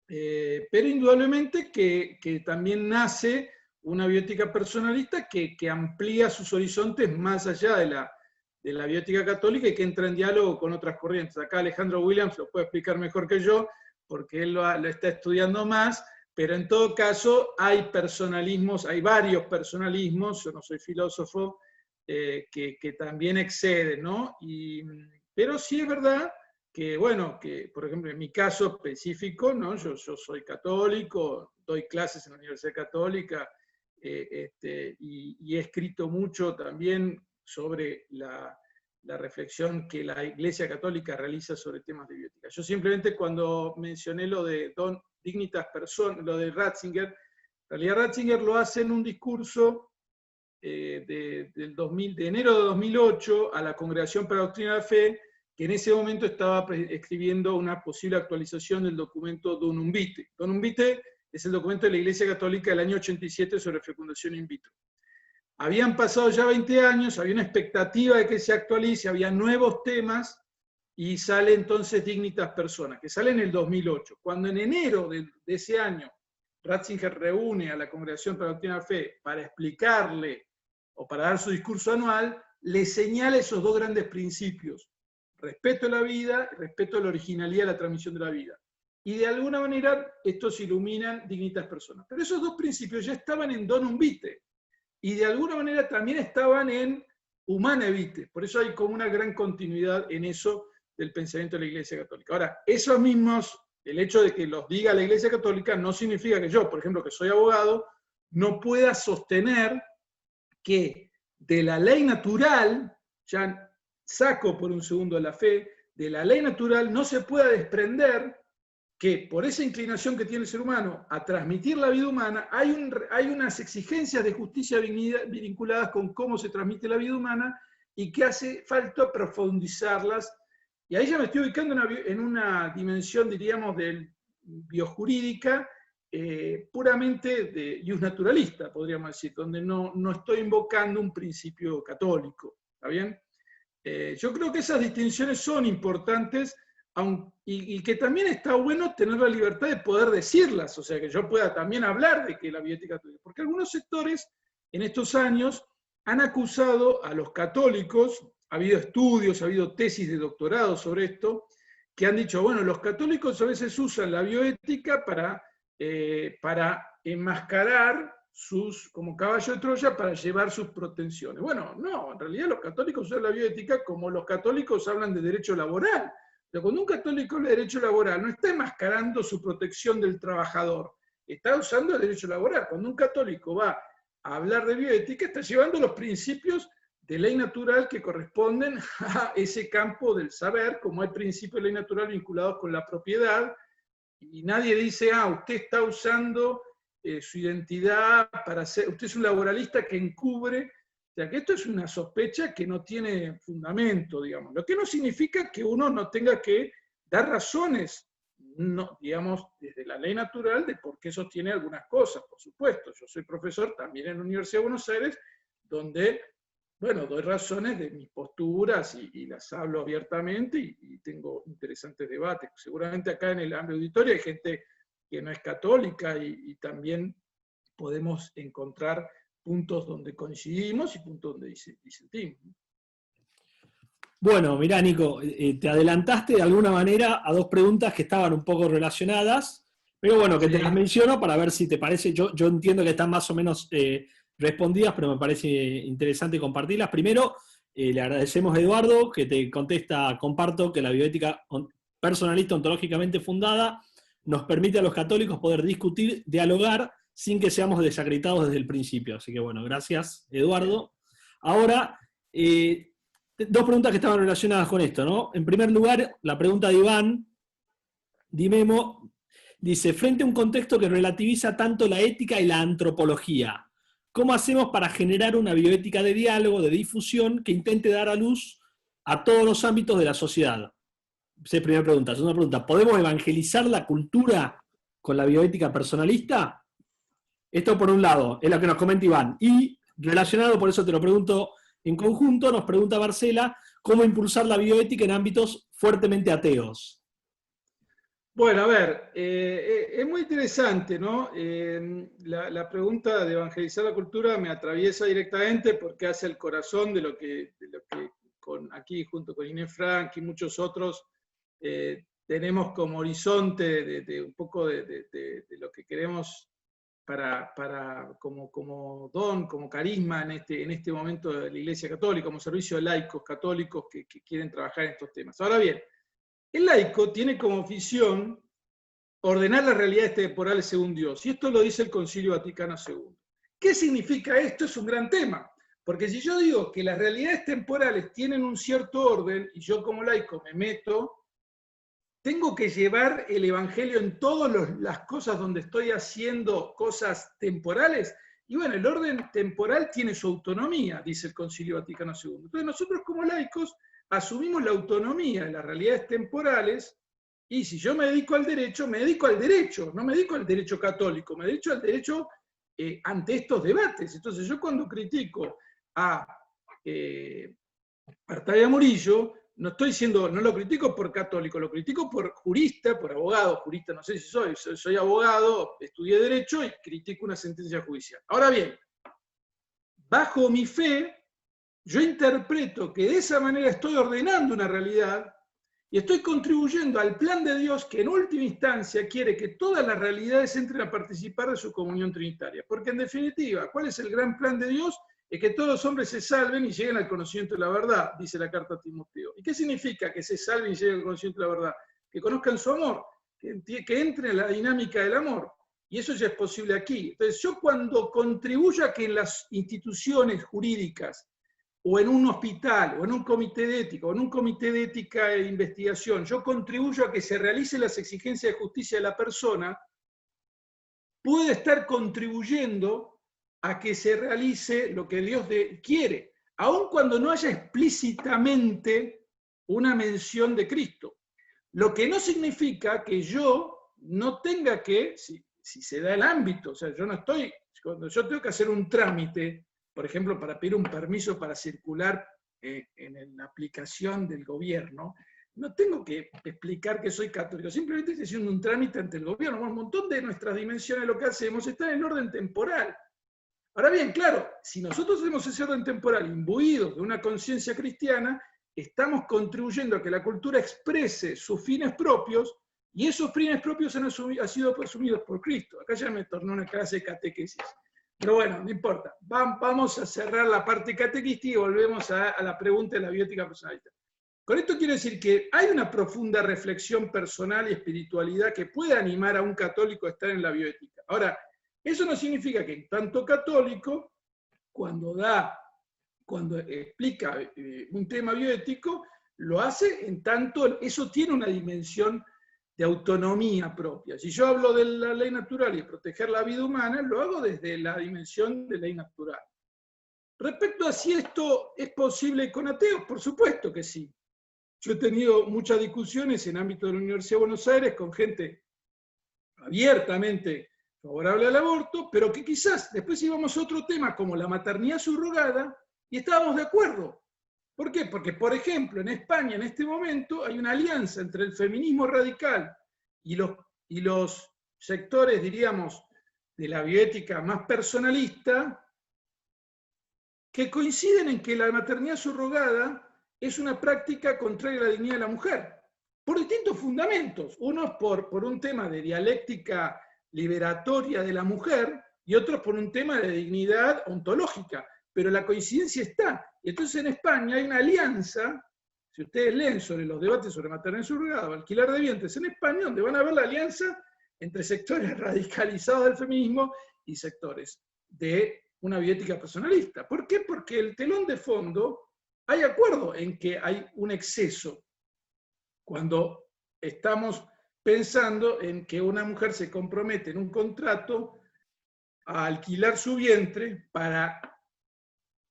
pero indudablemente que también nace una bioética personalista que amplía sus horizontes más allá de la bioética católica y que entra en diálogo con otras corrientes. Acá Alejandro Williams lo puede explicar mejor que yo, porque él lo está estudiando más, pero en todo caso hay personalismos, hay varios personalismos, yo no soy filósofo, que también exceden, ¿no? Pero sí es verdad que, bueno, que por ejemplo en mi caso específico, ¿no? Yo soy católico, doy clases en la Universidad Católica, y he escrito mucho también sobre la reflexión que la Iglesia Católica realiza sobre temas de bioética. Yo simplemente cuando mencioné lo de Dignitas Personae, lo de Ratzinger, en realidad Ratzinger lo hace en un discurso de enero de 2008 a la Congregación para la Doctrina de la Fe, que en ese momento estaba escribiendo una posible actualización del documento Donum Vitae. Donum Vitae es el documento de la Iglesia Católica del año 87 sobre fecundación in vitro. Habían pasado ya 20 años, había una expectativa de que se actualice, había nuevos temas, y sale entonces Dignitas Personae, que sale en el 2008. Cuando en enero de ese año Ratzinger reúne a la Congregación para la Doctrina de la Fe para explicarle o para dar su discurso anual, le señala esos dos grandes principios: respeto a la vida, respeto a la originalidad de la transmisión de la vida. Y de alguna manera estos iluminan Dignitas Personae. Pero esos dos principios ya estaban en Donum Vitae, y de alguna manera también estaban en Humanae Vitae. Por eso hay como una gran continuidad en eso del pensamiento de la Iglesia Católica. Ahora, esos mismos, el hecho de que los diga la Iglesia Católica, no significa que yo, por ejemplo, que soy abogado, no pueda sostener que de la ley natural, ya saco por un segundo la fe, de la ley natural no se pueda desprender que por esa inclinación que tiene el ser humano a transmitir la vida humana, hay unas exigencias de justicia vinculadas con cómo se transmite la vida humana y que hace falta profundizarlas. Y ahí ya me estoy ubicando en una dimensión, diríamos, biojurídica, puramente de ius naturalista, podríamos decir, donde no estoy invocando un principio católico. ¿Está bien? Yo creo que esas distinciones son importantes, y que también está bueno tener la libertad de poder decirlas, o sea, que yo pueda también hablar de que la bioética, porque algunos sectores en estos años han acusado a los católicos, ha habido estudios, ha habido tesis de doctorado sobre esto, que han dicho, bueno, los católicos a veces usan la bioética para enmascarar como caballo de Troya, para llevar sus pretensiones. Bueno, no, en realidad los católicos usan la bioética como los católicos hablan de derecho laboral. Pero cuando un católico habla de derecho laboral, no está enmascarando su protección del trabajador, está usando el derecho laboral. Cuando un católico va a hablar de bioética, está llevando los principios de ley natural que corresponden a ese campo del saber, como hay principios de ley natural vinculados con la propiedad, y nadie dice, usted está usando su identidad para ser, usted es un laboralista que encubre. O sea, que esto es una sospecha que no tiene fundamento, digamos. Lo que no significa que uno no tenga que dar razones, no, digamos, desde la ley natural de por qué sostiene algunas cosas, por supuesto. Yo soy profesor también en la Universidad de Buenos Aires, donde, bueno, doy razones de mis posturas y las hablo abiertamente y tengo interesantes debates. Seguramente acá en el auditorio hay gente que no es católica y también podemos encontrar puntos donde coincidimos y puntos donde disentimos. Bueno, mirá, Nico, te adelantaste de alguna manera a dos preguntas que estaban un poco relacionadas, pero bueno, que te las menciono para ver si te parece. Yo entiendo que están más o menos respondidas, pero me parece interesante compartirlas. Primero, le agradecemos a Eduardo, que te contesta: comparto que la bioética personalista ontológicamente fundada nos permite a los católicos poder discutir, dialogar, sin que seamos desacreditados desde el principio. Así que bueno, gracias, Eduardo. Ahora, dos preguntas que estaban relacionadas con esto, ¿no? En primer lugar, la pregunta de Iván Dimemo dice: frente a un contexto que relativiza tanto la ética y la antropología, ¿cómo hacemos para generar una bioética de diálogo, de difusión, que intente dar a luz a todos los ámbitos de la sociedad? Esa es primera pregunta. Segunda pregunta: ¿podemos evangelizar la cultura con la bioética personalista? Esto por un lado, es lo que nos comenta Iván. Y relacionado, por eso te lo pregunto en conjunto, nos pregunta Marcela: ¿cómo impulsar la bioética en ámbitos fuertemente ateos? Bueno, a ver, es muy interesante, ¿no? La pregunta de evangelizar la cultura me atraviesa directamente porque hace el corazón de lo que aquí, junto con Inés Frank y muchos otros, tenemos como horizonte de un poco de lo que queremos como don, como carisma en este momento de la Iglesia Católica, como servicio de laicos católicos que quieren trabajar en estos temas. Ahora bien, el laico tiene como misión ordenar las realidades temporales según Dios, y esto lo dice el Concilio Vaticano II. ¿Qué significa esto? Es un gran tema, porque si yo digo que las realidades temporales tienen un cierto orden, y yo como laico me meto, tengo que llevar el Evangelio en todas las cosas donde estoy haciendo cosas temporales. Y bueno, el orden temporal tiene su autonomía, dice el Concilio Vaticano II. Entonces nosotros como laicos asumimos la autonomía de las realidades temporales, y si yo me dedico al derecho, no me dedico al derecho católico, me dedico al derecho ante estos debates. Entonces yo cuando critico a Artavia Murillo, no lo critico por católico, lo critico por jurista, por abogado. Jurista no sé si soy abogado, estudié Derecho y critico una sentencia judicial. Ahora bien, bajo mi fe, yo interpreto que de esa manera estoy ordenando una realidad y estoy contribuyendo al plan de Dios, que en última instancia quiere que todas las realidades entren a participar de su comunión trinitaria. Porque en definitiva, ¿cuál es el gran plan de Dios? Es que todos los hombres se salven y lleguen al conocimiento de la verdad, dice la carta a Timoteo. ¿Y qué significa que se salven y lleguen al conocimiento de la verdad? Que conozcan su amor, que entren en la dinámica del amor. Y eso ya es posible aquí. Entonces, yo cuando contribuyo a que en las instituciones jurídicas, o en un hospital, o en un comité de ética, o en un comité de ética e investigación, yo contribuyo a que se realicen las exigencias de justicia de la persona, puede estar contribuyendo a que se realice lo que Dios quiere, aun cuando no haya explícitamente una mención de Cristo. Lo que no significa que yo no tenga que, si se da el ámbito, o sea, cuando yo tengo que hacer un trámite, por ejemplo, para pedir un permiso para circular en la aplicación del gobierno, no tengo que explicar que soy católico, simplemente estoy haciendo un trámite ante el gobierno. Un montón de nuestras dimensiones, lo que hacemos, están en orden temporal. Ahora bien, claro, si nosotros hacemos ese orden temporal imbuidos de una conciencia cristiana, estamos contribuyendo a que la cultura exprese sus fines propios, y esos fines propios han sido asumidos por Cristo. Acá ya me tornó una clase de catequesis. Pero bueno, no importa. Vamos a cerrar la parte catequística y volvemos a la pregunta de la bioética personalista. Con esto quiero decir que hay una profunda reflexión personal y espiritualidad que puede animar a un católico a estar en la bioética. Ahora, eso no significa que en tanto católico, cuando explica un tema bioético, lo hace en tanto eso tiene una dimensión de autonomía propia. Si yo hablo de la ley natural y proteger la vida humana, lo hago desde la dimensión de ley natural. Respecto a si esto es posible con ateos, por supuesto que sí. Yo he tenido muchas discusiones en ámbito de la Universidad de Buenos Aires con gente abiertamente favorable al aborto, pero que quizás después íbamos a otro tema como la maternidad subrogada y estábamos de acuerdo. ¿Por qué? Porque, por ejemplo, en España en este momento hay una alianza entre el feminismo radical y los sectores, diríamos, de la bioética más personalista, que coinciden en que la maternidad subrogada es una práctica contraria a la dignidad de la mujer, por distintos fundamentos. Unos por un tema de dialéctica liberatoria de la mujer y otros por un tema de dignidad ontológica. Pero la coincidencia está. Y entonces en España hay una alianza, si ustedes leen sobre los debates sobre maternidad subrogada o alquiler de vientres en España, donde van a ver la alianza entre sectores radicalizados del feminismo y sectores de una bioética personalista. ¿Por qué? Porque el telón de fondo, hay acuerdo en que hay un exceso cuando estamos pensando en que una mujer se compromete en un contrato a alquilar su vientre para,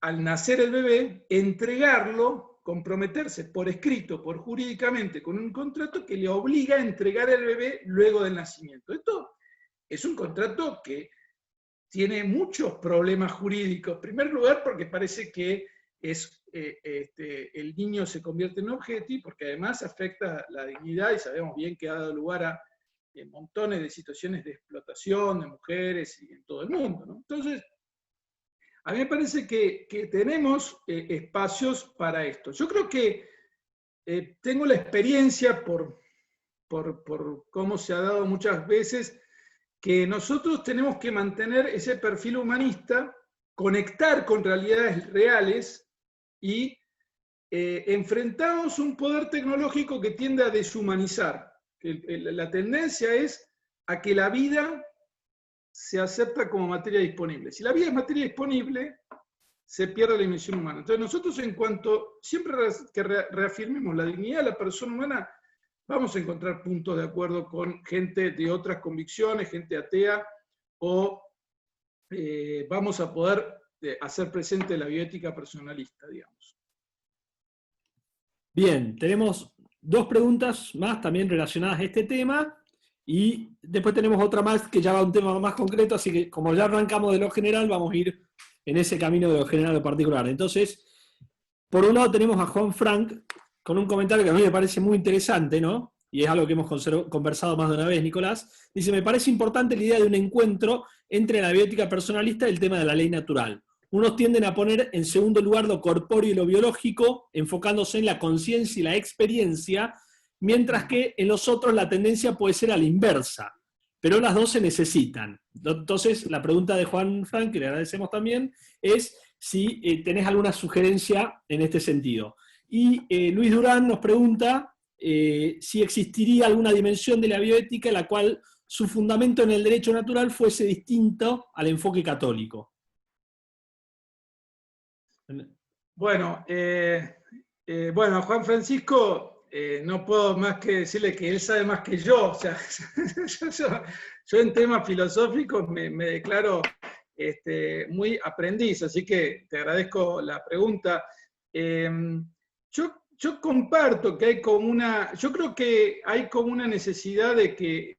al nacer el bebé, entregarlo, comprometerse por escrito, por jurídicamente, con un contrato que le obliga a entregar el bebé luego del nacimiento. Esto es un contrato que tiene muchos problemas jurídicos. En primer lugar, porque parece que el niño se convierte en objeto, porque además afecta la dignidad, y sabemos bien que ha dado lugar a montones de situaciones de explotación de mujeres y en todo el mundo, ¿no? Entonces, a mí me parece que tenemos espacios para esto. Yo creo que tengo la experiencia por cómo se ha dado muchas veces, que nosotros tenemos que mantener ese perfil humanista, conectar con realidades reales y enfrentamos un poder tecnológico que tiende a deshumanizar. La tendencia es a que la vida se acepta como materia disponible. Si la vida es materia disponible, se pierde la dimensión humana. Entonces nosotros, en cuanto siempre que reafirmemos la dignidad de la persona humana, vamos a encontrar puntos de acuerdo con gente de otras convicciones, gente atea, o vamos a poder hacer presente la bioética personalista, digamos. Bien, tenemos dos preguntas más también relacionadas a este tema, y después tenemos otra más que ya va a un tema más concreto, así que como ya arrancamos de lo general, vamos a ir en ese camino de lo general a lo particular. Entonces, por un lado tenemos a Juan Frank con un comentario que a mí me parece muy interesante, ¿no? Y es algo que hemos conversado más de una vez, Nicolás. Dice, me parece importante la idea de un encuentro entre la bioética personalista y el tema de la ley natural. Unos tienden a poner en segundo lugar lo corpóreo y lo biológico, enfocándose en la conciencia y la experiencia, mientras que en los otros la tendencia puede ser a la inversa. Pero las dos se necesitan. Entonces, la pregunta de Juan Frank, que le agradecemos también, es si tenés alguna sugerencia en este sentido. Y Luis Durán nos pregunta si existiría alguna dimensión de la bioética en la cual su fundamento en el derecho natural fuese distinto al enfoque católico. Bueno, Juan Francisco, no puedo más que decirle que él sabe más que yo. O sea, yo en temas filosóficos me declaro muy aprendiz, así que te agradezco la pregunta. Yo comparto que hay como una, yo creo que hay como una necesidad de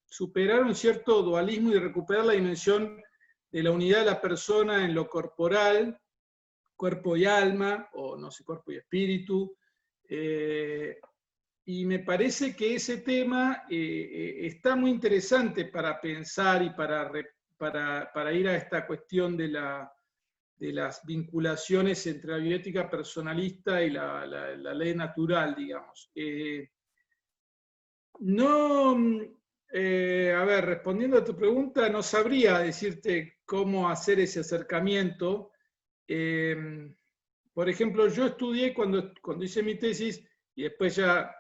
superar un cierto dualismo y de recuperar la dimensión de la unidad de la persona en lo corporal, cuerpo y alma, o no sé, cuerpo y espíritu. Y me parece que ese tema está muy interesante para pensar y para ir a esta cuestión de las vinculaciones entre la bioética personalista y la ley natural, digamos. Respondiendo a tu pregunta, no sabría decirte cómo hacer ese acercamiento. por ejemplo, yo estudié cuando hice mi tesis, y después ya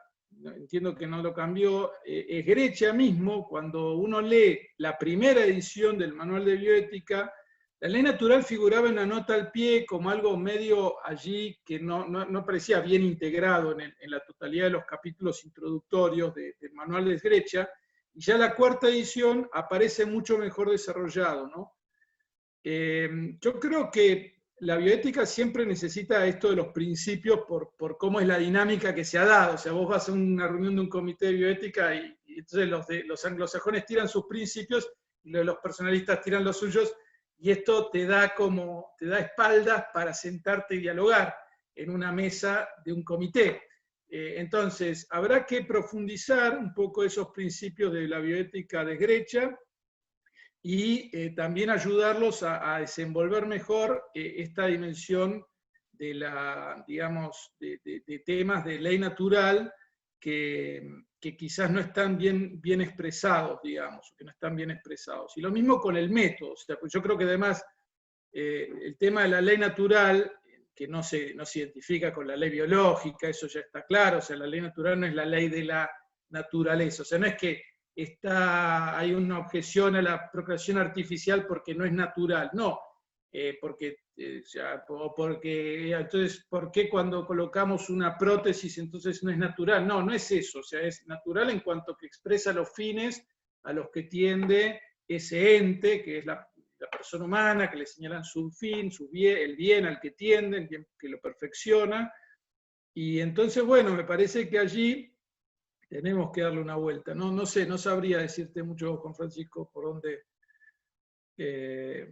entiendo que no lo cambió, es Greccia mismo, cuando uno lee la primera edición del Manual de Bioética, la ley natural figuraba en una nota al pie como algo medio allí que no parecía bien integrado en la totalidad de los capítulos introductorios del Manual de Greccia, y ya la cuarta edición aparece mucho mejor desarrollado, ¿no? Yo creo que la bioética siempre necesita esto de los principios por cómo es la dinámica que se ha dado. O sea, vos vas a una reunión de un comité de bioética y entonces los anglosajones tiran sus principios y los personalistas tiran los suyos, y esto te da espaldas para sentarte y dialogar en una mesa de un comité. Entonces, habrá que profundizar un poco esos principios de la bioética de Greccia, y también ayudarlos a desenvolver mejor esta dimensión de digamos, de temas de ley natural que quizás no están bien expresados, digamos, que no están bien expresados. Y lo mismo con el método. O sea, pues yo creo que además el tema de la ley natural, que no se identifica con la ley biológica, eso ya está claro. O sea, la ley natural no es la ley de la naturaleza. O sea, no es que hay una objeción a la procreación artificial porque no es natural, no, entonces, ¿por qué cuando colocamos una prótesis entonces no es natural? No, no es eso, o sea, es natural en cuanto que expresa los fines a los que tiende ese ente, que es la persona humana, que le señalan su fin, el bien al que tiende, el bien que lo perfecciona, y entonces, bueno, me parece que allí tenemos que darle una vuelta. No sé, no sabría decirte mucho, Juan Francisco, por dónde,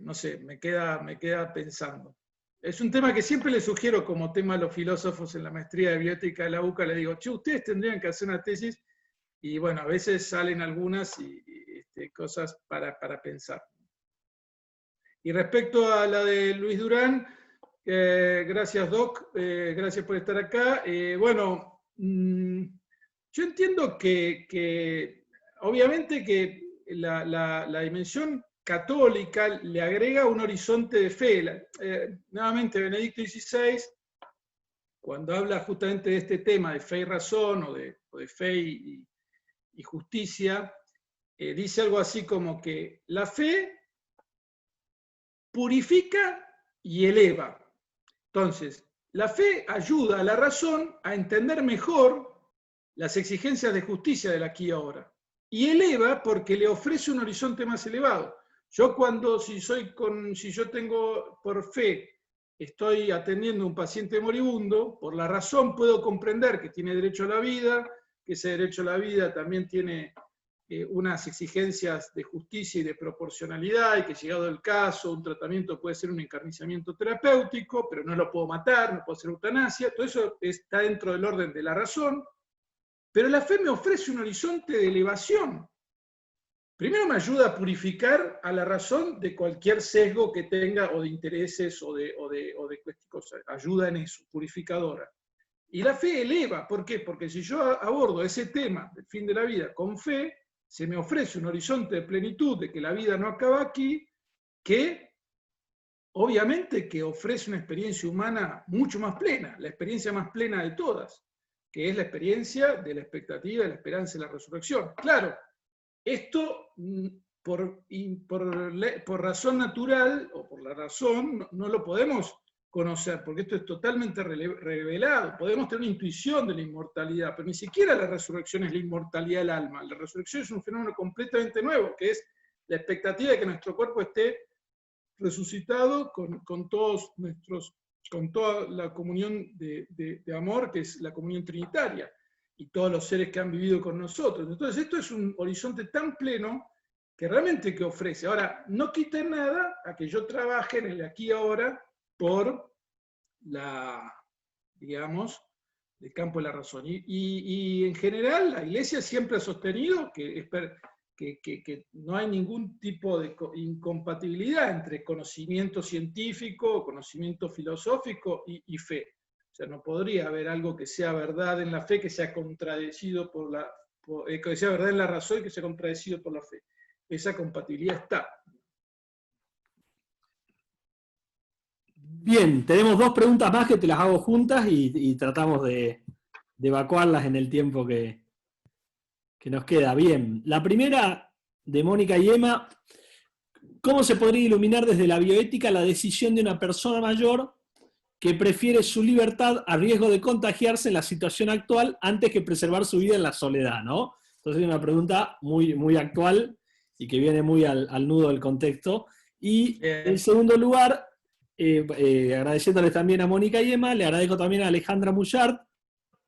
no sé, me queda pensando. Es un tema que siempre le sugiero como tema a los filósofos en la maestría de bioética de la UCA, le digo, che, ustedes tendrían que hacer una tesis, y bueno, a veces salen algunas cosas para pensar. Y respecto a la de Luis Durán, gracias Doc, gracias por estar acá. Bueno, yo entiendo que obviamente que la dimensión católica le agrega un horizonte de fe. Nuevamente, Benedicto XVI, cuando habla justamente de este tema de fe y razón, o de fe y justicia, dice algo así como que la fe purifica y eleva. Entonces, la fe ayuda a la razón a entender mejor las exigencias de justicia del aquí y ahora. Y eleva porque le ofrece un horizonte más elevado. Yo si yo tengo por fe, estoy atendiendo a un paciente moribundo, por la razón puedo comprender que tiene derecho a la vida, que ese derecho a la vida también tiene unas exigencias de justicia y de proporcionalidad, y que llegado el caso, un tratamiento puede ser un encarnizamiento terapéutico, pero no lo puedo matar, no puedo hacer eutanasia, todo eso está dentro del orden de la razón, pero la fe me ofrece un horizonte de elevación. Primero me ayuda a purificar a la razón de cualquier sesgo que tenga, o de intereses, o de cosas, ayuda en eso, purificadora. Y la fe eleva, ¿por qué? Porque si yo abordo ese tema del fin de la vida con fe, se me ofrece un horizonte de plenitud, de que la vida no acaba aquí, que obviamente que ofrece una experiencia humana mucho más plena, la experiencia más plena de todas, que es la experiencia de la expectativa, de la esperanza y la resurrección. Claro, esto por razón natural, o por la razón, no lo podemos conocer, porque esto es totalmente revelado. Podemos tener una intuición de la inmortalidad, pero ni siquiera la resurrección es la inmortalidad del alma. La resurrección es un fenómeno completamente nuevo, que es la expectativa de que nuestro cuerpo esté resucitado con toda la comunión de amor, que es la comunión trinitaria, y todos los seres que han vivido con nosotros. Entonces, esto es un horizonte tan pleno que realmente que ofrece. Ahora, no quita nada a que yo trabaje en el aquí y ahora por digamos, el campo de la razón. Y en general, la Iglesia siempre ha sostenido que no hay ningún tipo de incompatibilidad entre conocimiento científico, conocimiento filosófico y fe. O sea, no podría haber algo que sea verdad en la fe que sea contradecido que sea verdad en la razón y que sea contradecido por la fe. Esa compatibilidad está. Bien, tenemos 2 preguntas más que te las hago juntas y tratamos de evacuarlas en el tiempo que nos queda. Bien, la primera de Mónica y Emma: ¿cómo se podría iluminar desde la bioética la decisión de una persona mayor que prefiere su libertad a riesgo de contagiarse en la situación actual antes que preservar su vida en la soledad, ¿no? Entonces es una pregunta muy, muy actual y que viene muy al nudo del contexto. Y en segundo lugar, agradeciéndoles también a Mónica y Emma, le agradezco también a Alejandra Mullart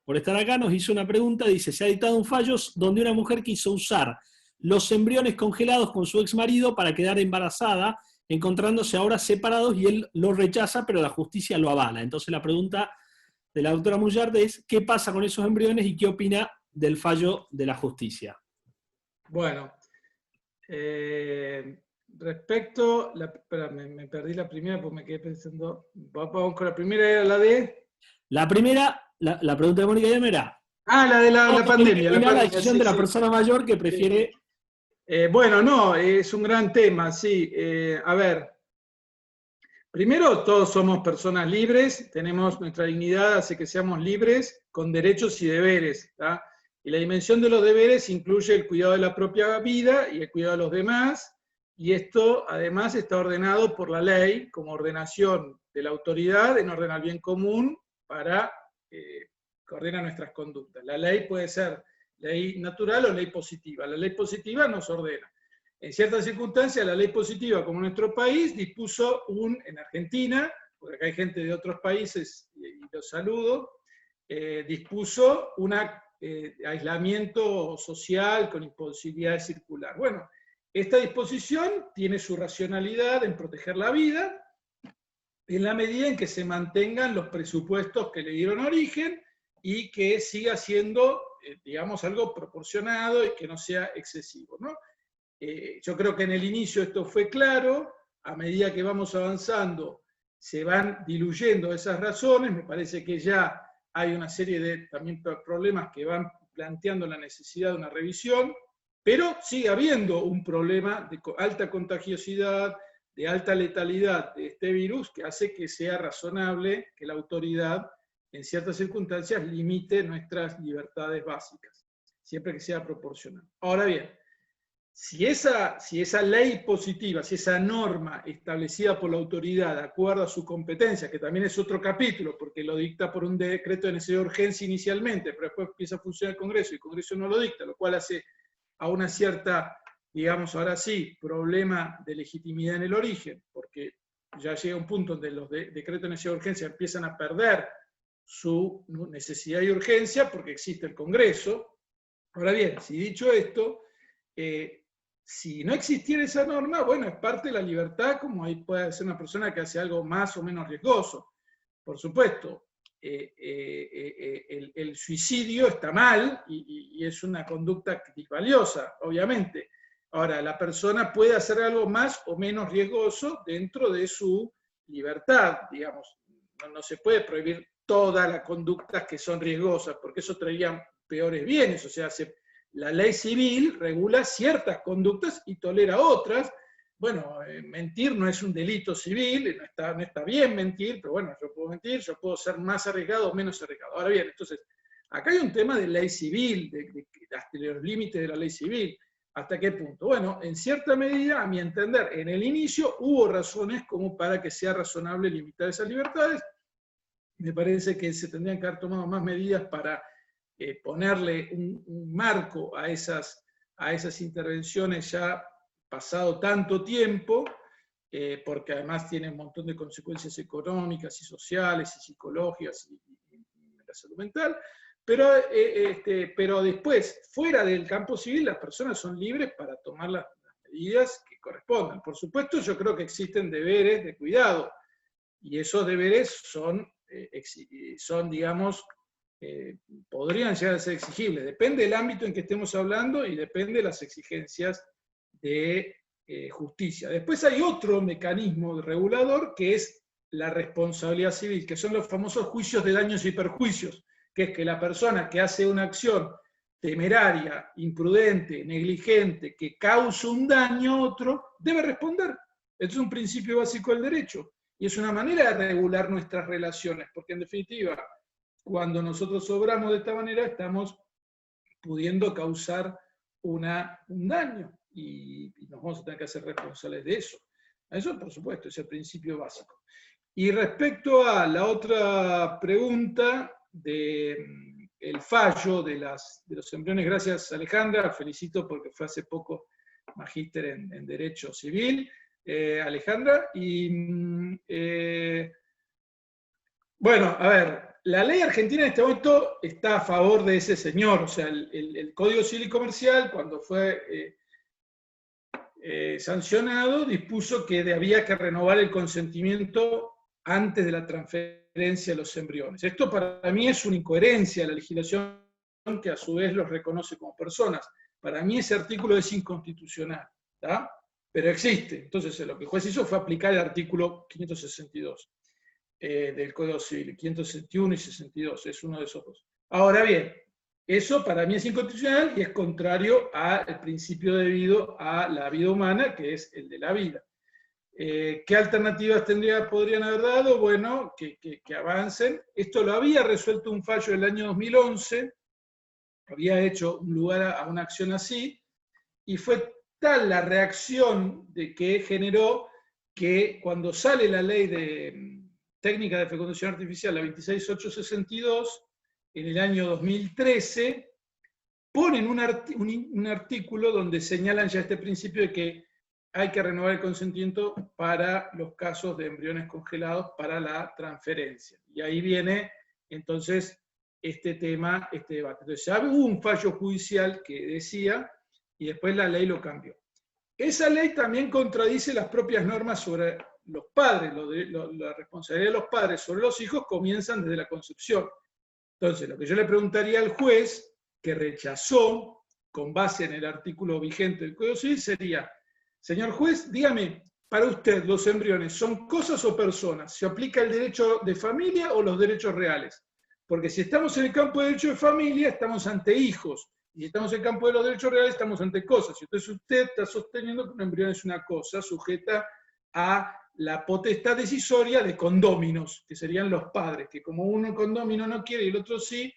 por estar acá. Nos hizo una pregunta, dice: se ha dictado un fallo donde una mujer quiso usar los embriones congelados con su ex marido para quedar embarazada, encontrándose ahora separados, y él lo rechaza, pero la justicia lo avala. Entonces la pregunta de la doctora Mullart es: ¿qué pasa con esos embriones y qué opina del fallo de la justicia? Bueno, respecto, espera, me perdí la primera porque me quedé pensando. Vamos con la primera, era la de... La primera, la pregunta de Mónica Yem era: Ah, la de la pandemia. la decisión Sí, de la sí. persona mayor que prefiere... Bueno, no, es un gran tema, sí. A ver, primero, todos somos personas libres, tenemos nuestra dignidad, hace que seamos libres, con derechos y deberes, ¿tá? Y la dimensión de los deberes incluye el cuidado de la propia vida y el cuidado de los demás, y esto además está ordenado por la ley como ordenación de la autoridad en orden al bien común para que ordena nuestras conductas. La ley puede ser ley natural o ley positiva. La ley positiva nos ordena. En ciertas circunstancias, la ley positiva, como en nuestro país, dispuso en Argentina, porque acá hay gente de otros países y los saludo, dispuso un aislamiento social con imposibilidad de circular. Bueno, esta disposición tiene su racionalidad en proteger la vida, en la medida en que se mantengan los presupuestos que le dieron origen y que siga siendo, digamos, algo proporcionado y que no sea excesivo, ¿no? Yo creo que en el inicio esto fue claro, a medida que vamos avanzando se van diluyendo esas razones, me parece que ya hay una serie de también problemas que van planteando la necesidad de una revisión, pero sigue habiendo un problema de alta contagiosidad, de alta letalidad de este virus, que hace que sea razonable que la autoridad en ciertas circunstancias limite nuestras libertades básicas, siempre que sea proporcional. Ahora bien, si esa ley positiva, si esa norma establecida por la autoridad de acuerdo a su competencia, que también es otro capítulo, porque lo dicta por un decreto de necesidad de urgencia inicialmente, pero después empieza a funcionar el Congreso y el Congreso no lo dicta, lo cual hace a una cierta, digamos ahora sí, problema de legitimidad en el origen, porque ya llega un punto donde los decretos de necesidad de urgencia empiezan a perder su necesidad y urgencia porque existe el Congreso. Ahora bien, si dicho esto, si no existiera esa norma, bueno, es parte de la libertad, como ahí puede ser una persona que hace algo más o menos riesgoso. Por supuesto, el suicidio está mal y es una conducta valiosa, obviamente. Ahora, la persona puede hacer algo más o menos riesgoso dentro de su libertad, digamos. No se puede prohibir todas las conductas que son riesgosas, porque eso traería peores bienes, o sea, la ley civil regula ciertas conductas y tolera otras. Bueno, mentir no es un delito civil, no está bien mentir, pero bueno, yo puedo mentir, yo puedo ser más arriesgado o menos arriesgado. Ahora bien, entonces, acá hay un tema de ley civil, de los límites de la ley civil. ¿Hasta qué punto? Bueno, en cierta medida, a mi entender, en el inicio hubo razones como para que sea razonable limitar esas libertades. Me parece que se tendrían que haber tomado más medidas para ponerle un marco a esas intervenciones ya pasado tanto tiempo, porque además tiene un montón de consecuencias económicas y sociales y psicológicas y la salud mental, pero después, fuera del campo civil, las personas son libres para tomar las medidas que correspondan. Por supuesto, yo creo que existen deberes de cuidado, y esos deberes son digamos, podrían llegar a ser exigibles. Depende del ámbito en que estemos hablando y depende de las exigencias de justicia. Después hay otro mecanismo regulador que es la responsabilidad civil, que son los famosos juicios de daños y perjuicios, que es que la persona que hace una acción temeraria, imprudente, negligente, que causa un daño a otro, debe responder. Esto es un principio básico del derecho. Y es una manera de regular nuestras relaciones, porque en definitiva, cuando nosotros obramos de esta manera, estamos pudiendo causar un daño, y nos vamos a tener que hacer responsables de eso. Eso, por supuesto, es el principio básico. Y respecto a la otra pregunta del fallo de los embriones, gracias Alejandra, felicito porque fue hace poco magíster en Derecho Civil, Alejandra, y bueno, a ver, la ley argentina en este momento está a favor de ese señor, o sea, el Código Civil y Comercial, cuando fue sancionado, dispuso que había que renovar el consentimiento antes de la transferencia de los embriones. Esto para mí es una incoherencia de la legislación que a su vez los reconoce como personas. Para mí ese artículo es inconstitucional, ¿tá? Pero existe. Entonces lo que el juez hizo fue aplicar el artículo 562 del Código Civil, 561 y 62, es uno de esos dos. Ahora bien, eso para mí es inconstitucional y es contrario al principio debido a la vida humana, que es el de la vida. ¿Qué alternativas podrían haber dado? Bueno, que avancen. Esto lo había resuelto un fallo del año 2011, había hecho un lugar a una acción así, y fue tal la reacción de que generó que cuando sale la ley de técnica de fecundación artificial, la 26862, en el año 2013, ponen un artículo donde señalan ya este principio de que hay que renovar el consentimiento para los casos de embriones congelados para la transferencia. Y ahí viene entonces este tema, este debate. Entonces ya hubo un fallo judicial que decía, y después la ley lo cambió. Esa ley también contradice las propias normas sobre los padres, la responsabilidad de los padres sobre los hijos comienzan desde la concepción. Entonces, lo que yo le preguntaría al juez, que rechazó, con base en el artículo vigente del Código Civil, sería: señor juez, dígame, para usted, ¿los embriones son cosas o personas? ¿Se aplica el derecho de familia o los derechos reales? Porque si estamos en el campo de derecho de familia, estamos ante hijos. Y si estamos en el campo de los derechos reales, estamos ante cosas. Y entonces usted está sosteniendo que un embrión es una cosa sujeta a la potestad decisoria de condóminos, que serían los padres, que como uno condómino no quiere y el otro sí,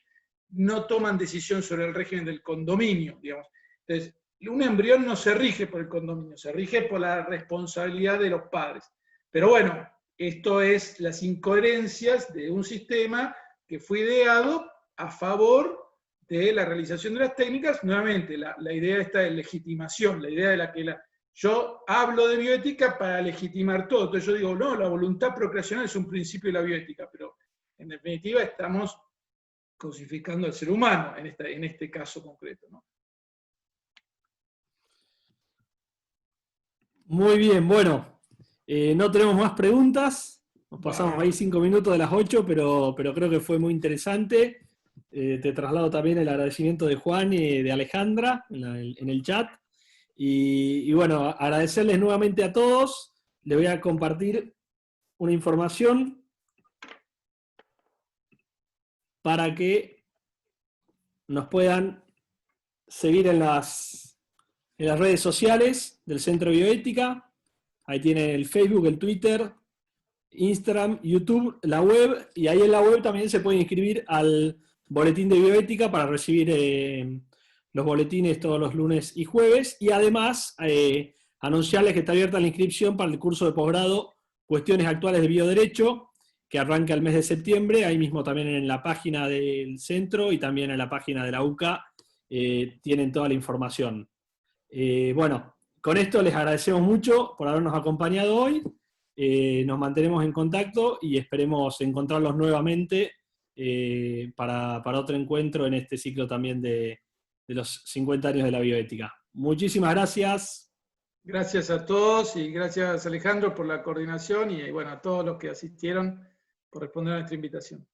no toman decisión sobre el régimen del condominio, digamos. Entonces, un embrión no se rige por el condominio, se rige por la responsabilidad de los padres. Pero bueno, esto es las incoherencias de un sistema que fue ideado a favor de la realización de las técnicas. Nuevamente, la idea esta de legitimación, la idea de la que yo hablo de bioética para legitimar todo. Entonces yo digo, no, la voluntad procreacional es un principio de la bioética, pero en definitiva estamos cosificando al ser humano en este caso concreto, ¿no? Muy bien, bueno, no tenemos más preguntas, nos pasamos ahí 5 minutos de las 8, pero creo que fue muy interesante. Te traslado también el agradecimiento de Juan y de Alejandra en el chat. Y bueno, agradecerles nuevamente a todos. Les voy a compartir una información para que nos puedan seguir en las redes sociales del Centro de Bioética. Ahí tienen el Facebook, el Twitter, Instagram, YouTube, la web, y ahí en la web también se pueden inscribir al boletín de bioética para recibir los boletines todos los lunes y jueves, y además anunciarles que está abierta la inscripción para el curso de posgrado Cuestiones Actuales de Bioderecho, que arranca el mes de septiembre, ahí mismo también en la página del centro y también en la página de la UCA tienen toda la información. Bueno, con esto les agradecemos mucho por habernos acompañado hoy, nos mantenemos en contacto y esperemos encontrarlos nuevamente para otro encuentro en este ciclo también de los 50 años de la bioética. Muchísimas gracias. Gracias a todos y gracias Alejandro por la coordinación y bueno, a todos los que asistieron por responder a nuestra invitación.